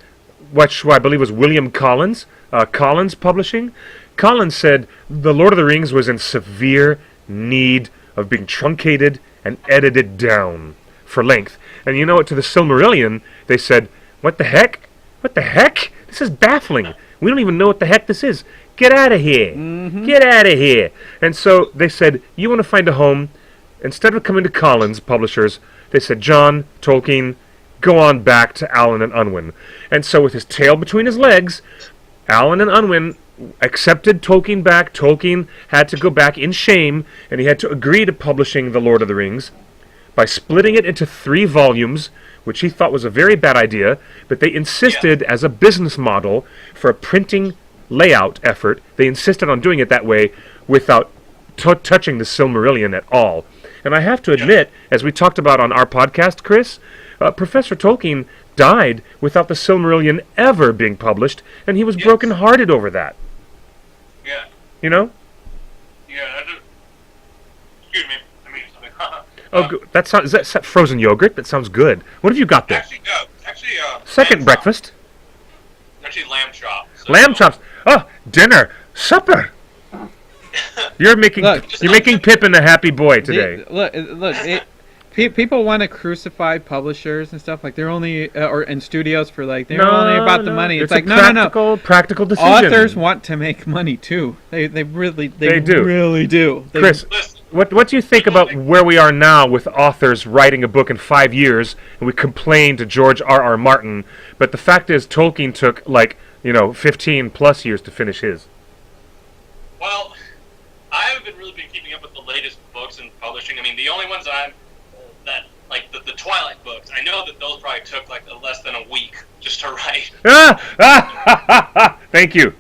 which I believe was William Collins, Collins Publishing, Collins said The Lord of the Rings was in severe need of being truncated and edited down for length. And you know what, to the Silmarillion, they said, what the heck? What the heck? This is baffling. We don't even know what the heck this is. Get out of here. Get out of here. And so they said, you want to find a home? Instead of coming to Collins Publishers, they said, John, Tolkien, go on back to Allen and Unwin. And so with his tail between his legs, Allen and Unwin accepted Tolkien back. Tolkien had to go back in shame, and he had to agree to publishing The Lord of the Rings by splitting it into 3 volumes, which he thought was a very bad idea, but they insisted as a business model for a printing layout effort, they insisted on doing it that way without touching the Silmarillion at all. And I have to admit, as we talked about on our podcast, Chris, Professor Tolkien died without the Silmarillion ever being published, and he was broken-hearted over that. Yeah. You know? Yeah. Excuse me. I mean something. That sounds. Is that frozen yogurt? That sounds good. What have you got there? Actually, no. Actually, Second breakfast. Actually, lamb chop. So, Lamb chops. Oh, dinner, supper. You're making Pippin a happy boy today. People want to crucify publishers and stuff like they're only and studios for like they're only about the money. It's like no. Practical decision. Authors want to make money too. They really do. Chris, what do you think about where we are now with authors writing a book in 5 years, and we complain to George R.R. Martin, but the fact is Tolkien took 15 plus years to finish his. Well, I haven't really been keeping up with the latest books in publishing. I mean, the only ones the Twilight books, I know that those probably took less than a week just to write. Thank you.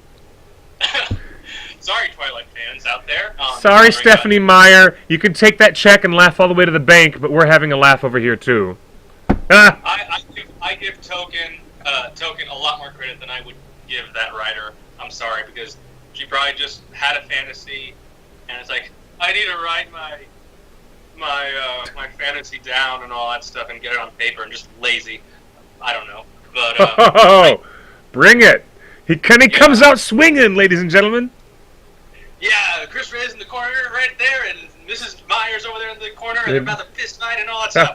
Sorry, Twilight fans out there. Sorry, Stephanie Meyer. You can take that check and laugh all the way to the bank, but we're having a laugh over here too. I give Tolkien a lot more credit than I would give that writer. I'm sorry, because she probably just had a fantasy, and it's like, I need to write my fantasy down and all that stuff and get it on paper, and just lazy. I don't know, but bring it! He comes out swinging, ladies and gentlemen. Yeah, Chris Ray's in the corner right there, and Mrs. Myers over there in the corner, and they're about to fist fight and all that stuff.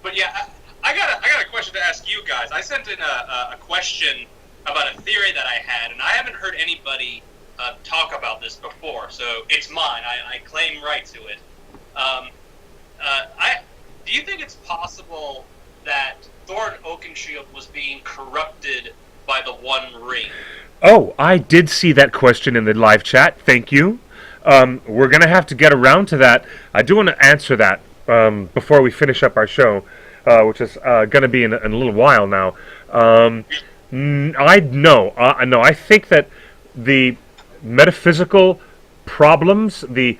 But yeah, I got a question to ask you guys. I sent in a question about a theory that I had, and I haven't heard anybody talk about this before, so it's mine. I claim right to it. Do you think it's possible that Thorin Oakenshield was being corrupted by the One Ring? Oh, I did see that question in the live chat. Thank you. We're going to have to get around to that. I do want to answer that before we finish up our show, which is going to be in a little while now. I think that the metaphysical problems, because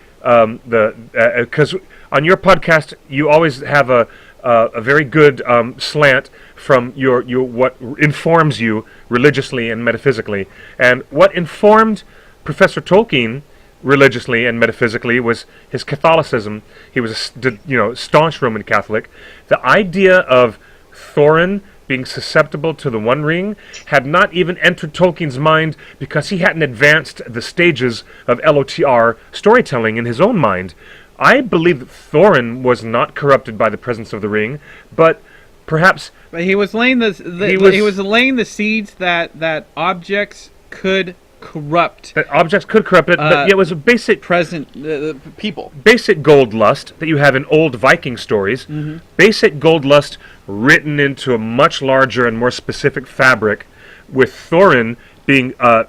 on your podcast you always have a very good slant from your what informs you religiously and metaphysically, and what informed Professor Tolkien religiously and metaphysically was his Catholicism. He was a staunch Roman Catholic. The idea of Thorin being susceptible to the One Ring had not even entered Tolkien's mind because he hadn't advanced the stages of LOTR storytelling in his own mind. I believe that Thorin was not corrupted by the presence of the ring, but perhaps... But he was laying the seeds that objects could corrupt. That objects could corrupt it, but it was a basic... people. Basic gold lust that you have in old Viking stories. Mm-hmm. Basic gold lust written into a much larger and more specific fabric, with Thorin being a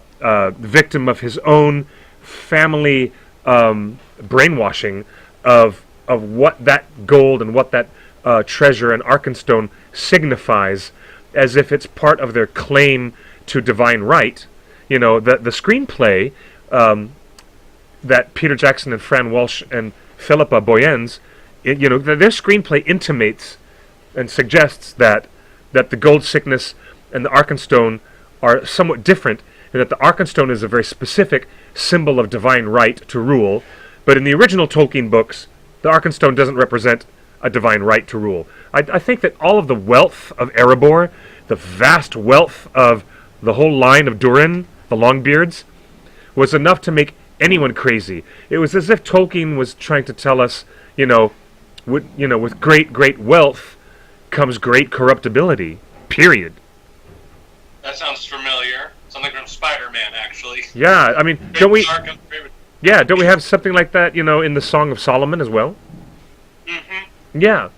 victim of his own family brainwashing of what that gold and what that treasure and Arkenstone signifies, as if it's part of their claim to divine right. The screenplay that Peter Jackson and Fran Walsh and Philippa Boyens, their screenplay intimates and suggests that that the gold sickness and the Arkenstone are somewhat different, and that the Arkenstone is a very specific symbol of divine right to rule, but in the original Tolkien books, the Arkenstone doesn't represent a divine right to rule. I think that all of the wealth of Erebor, the vast wealth of the whole line of Durin, the Longbeards, was enough to make anyone crazy. It was as if Tolkien was trying to tell us, with great wealth comes great corruptibility. Period. That sounds familiar. Something from Spider-Man, actually. Yeah, I mean, don't we have something like that, in the Song of Solomon as well? Mm-hmm. Yeah.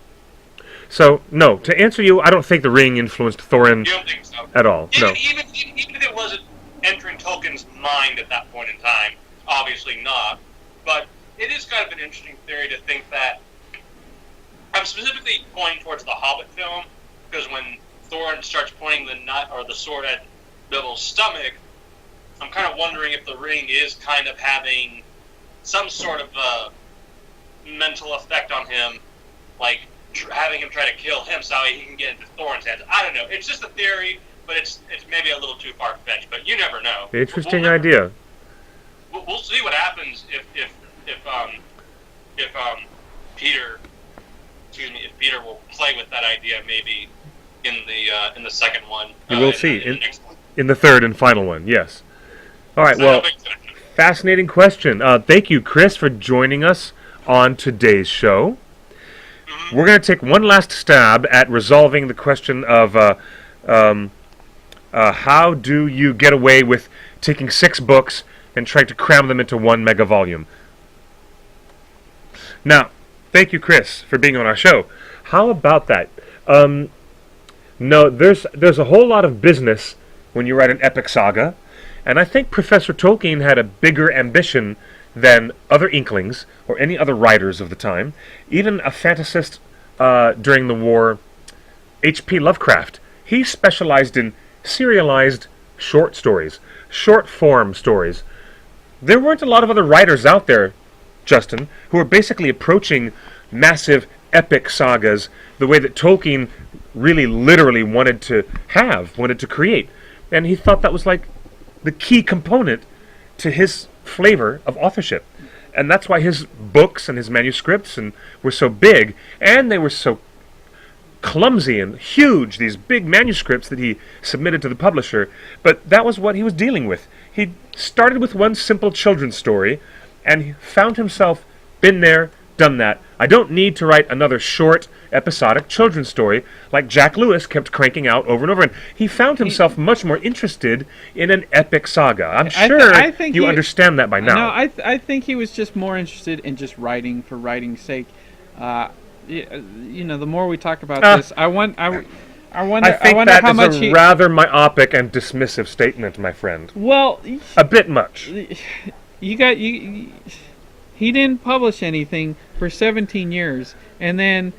So, no, to answer you, I don't think the ring influenced Thorin You don't think so? at all. No. Even if it wasn't entering Tolkien's mind at that point in time, obviously not. But it is kind of an interesting theory to think that. I'm specifically pointing towards the Hobbit film, because when Thorin starts pointing the sword at Bilbo's stomach, I'm kind of wondering if the ring is kind of having some sort of mental effect on him, like having him try to kill him so he can get into Thorin's hands. I don't know. It's just a theory, but it's maybe a little too far-fetched, but you never know. Interesting idea. We'll see what happens if Peter will play with that idea maybe in the second one. You will see in the next one. in the third and final one. Yes. All right. Well, fascinating question. Thank you, Chris, for joining us on today's show. We're going to take one last stab at resolving the question of how do you get away with taking 6 books and trying to cram them into one mega volume. Now, thank you, Chris, for being on our show. How about that? No, there's a whole lot of business when you write an epic saga, and I think Professor Tolkien had a bigger ambition than other Inklings or any other writers of the time. Even a fantasist during the war, H.P. Lovecraft, he specialized in serialized short stories, short-form stories. There weren't a lot of other writers out there, Justin, who were basically approaching massive epic sagas the way that Tolkien really literally wanted to create. And he thought that was like the key component to his flavor of authorship. And that's why his books and his manuscripts were so big, and they were so clumsy and huge, these big manuscripts that he submitted to the publisher. But that was what he was dealing with. He started with one simple children's story, and he found himself, been there, done that. I don't need to write another short, episodic children's story like Jack Lewis kept cranking out over and over. And he found himself much more interested in an epic saga. I'm sure I think you understand that by now. No, I think he was just more interested in just writing for writing's sake. The more we talk about this, I wonder that how much is a rather myopic and dismissive statement, my friend. Well, a bit much. He didn't publish anything for 17 years, and then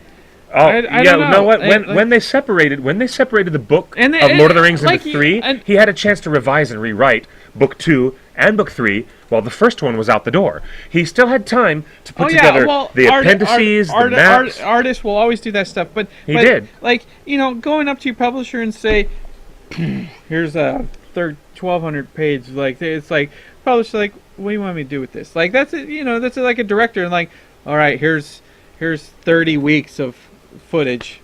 I don't know. You know what? When they separated the book of Lord of the Rings into 3, he had a chance to revise and rewrite book 2 and book 3 while the first one was out the door. He still had time to put together the appendices, the maps. Artists will always do that stuff, but he did. Like, going up to your publisher and say, "Here's a 1,200 page." Like, it's like publisher, like, what do you want me to do with this? Like, that's like a director, and like, all right, here's 30 weeks of footage.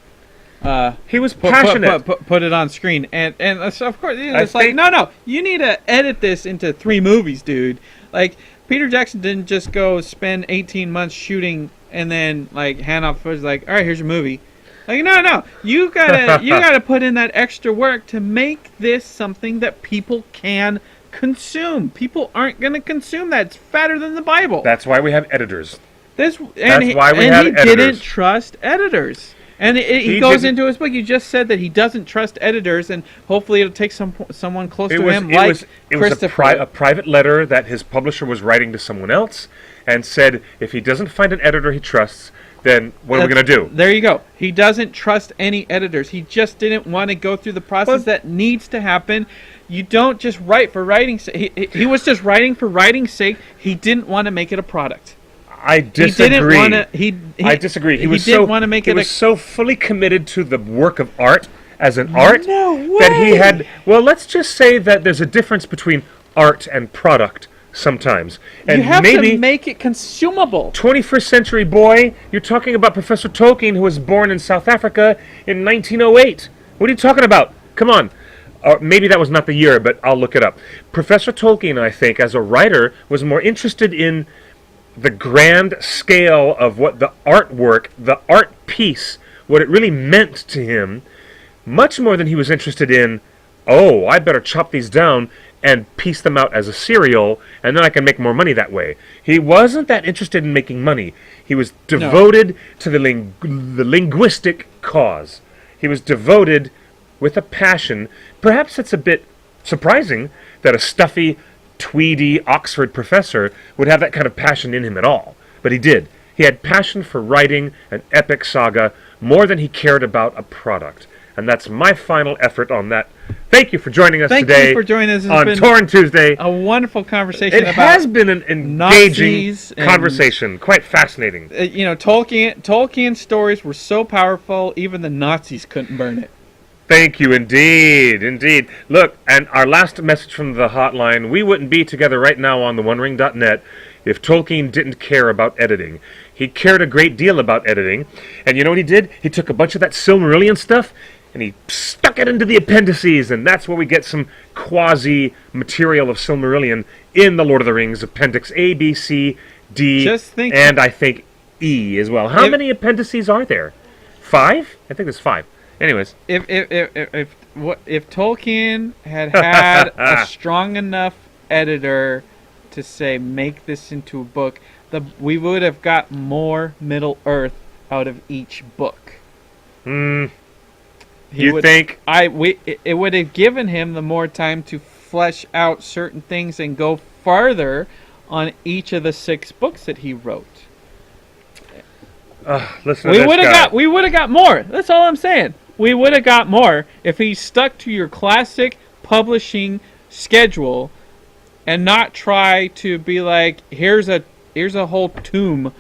He was passionate. Put it on screen, and so of course it's like, no, you need to edit this into 3 movies, dude. Like, Peter Jackson didn't just go spend 18 months shooting and then like hand off footage like, all right, here's your movie. Like, no, you gotta put in that extra work to make this something that people can consume. People aren't gonna consume that. It's fatter than the Bible. That's why we have editors. He didn't trust editors. And he goes into his book. You just said that he doesn't trust editors, and hopefully it'll take someone close to him, like Christopher. It was a private letter that his publisher was writing to someone else, and said if he doesn't find an editor he trusts, then what are we going to do? There you go. He doesn't trust any editors. He just didn't want to go through the process that needs to happen. You don't just write for writing's sake. He was just writing for writing's sake. He didn't want to make it a product. I disagree. I disagree. He was didn't want to make it. He was so fully committed to the work of art as an art No that he way! had. Well, let's just say that there's a difference between art and product sometimes. And You have maybe to make it consumable. 21st century boy, you're talking about Professor Tolkien, who was born in South Africa in 1908. What are you talking about? Come on. Or maybe that was not the year, but I'll look it up. Professor Tolkien, I think, as a writer, was more interested in the grand scale of what the artwork, the art piece, what it really meant to him, much more than he was interested in, oh, I better chop these down and piece them out as a serial, and then I can make more money that way. He wasn't that interested in making money. He was devoted to the linguistic cause. He was devoted with a passion. Perhaps it's a bit surprising that a stuffy, tweedy Oxford professor would have that kind of passion in him at all. But he did. He had passion for writing an epic saga more than he cared about a product. And that's my final effort on that. Thank you for joining us Thank today you for joining us. It's on been Torn Tuesday. a wonderful conversation It about has been an engaging Nazis and- conversation. Quite fascinating. Tolkien's stories were so powerful, even the Nazis couldn't burn it. Thank you, indeed, indeed. Look, and our last message from the hotline, we wouldn't be together right now on TheOneRing.net if Tolkien didn't care about editing. He cared a great deal about editing, and you know what he did? He took a bunch of that Silmarillion stuff, and he stuck it into the appendices, and that's where we get some quasi-material of Silmarillion in The Lord of the Rings, Appendix A, B, C, D, and I think E as well. How many appendices are there? 5? I think there's 5. Anyways, if Tolkien had a strong enough editor to say make this into a book, we would have got more Middle Earth out of each book. you It would have given him the more time to flesh out certain things and go farther on each of the 6 books that he wrote. Listen to We would have got more. That's all I'm saying. We would have got more if he stuck to your classic publishing schedule and not try to be like, here's a whole tomb,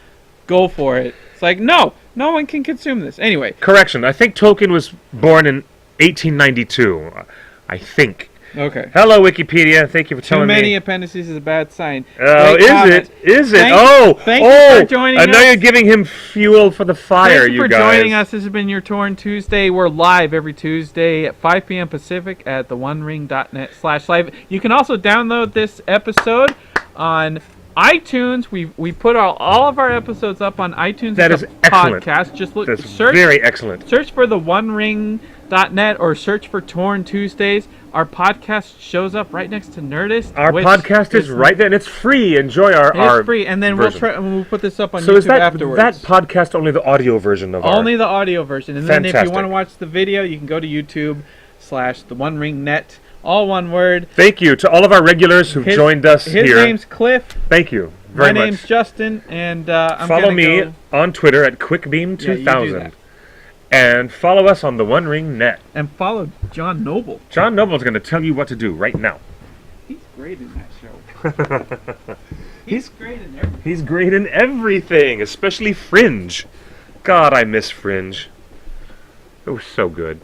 go for it. It's like, no one can consume this. Anyway. Correction, I think Tolkien was born in 1892. I think. Okay. Hello, Wikipedia. Thank you for telling me. Too many appendices is a bad sign. Oh, is it? Thank you for joining us. I know you're giving him fuel for the fire, Thank you for guys. joining us. This has been your Torn Tuesday. We're live every Tuesday at 5 p.m. Pacific at TheOneRing.net/live. You can also download this episode on iTunes. We put all of our episodes up on iTunes. That is excellent. Podcast. Just look. That's search, very excellent. Search for TheOneRing.net or search for Torn Tuesdays. Our podcast shows up right next to Nerdist. Our podcast is right there, and it's free. Enjoy our It's free, and then version. we'll put this up on So YouTube is that afterwards. that podcast only the audio version of Only the audio version. And then if Fantastic. you want to watch the video, you can go to YouTube/TheOneRing.net. All one word. Thank you to all of our regulars who've joined us His here. name's Cliff. Thank you very much. My name's Justin, and I'm Follow gonna me go, on Twitter at Yeah, you do QuickBeam2000. that. And follow us on the One Ring Net. and follow John Noble. John Noble's going to tell you what to do right now. He's great in that show. He's great in everything. He's great in everything, especially Fringe. God, I miss Fringe. It was so good.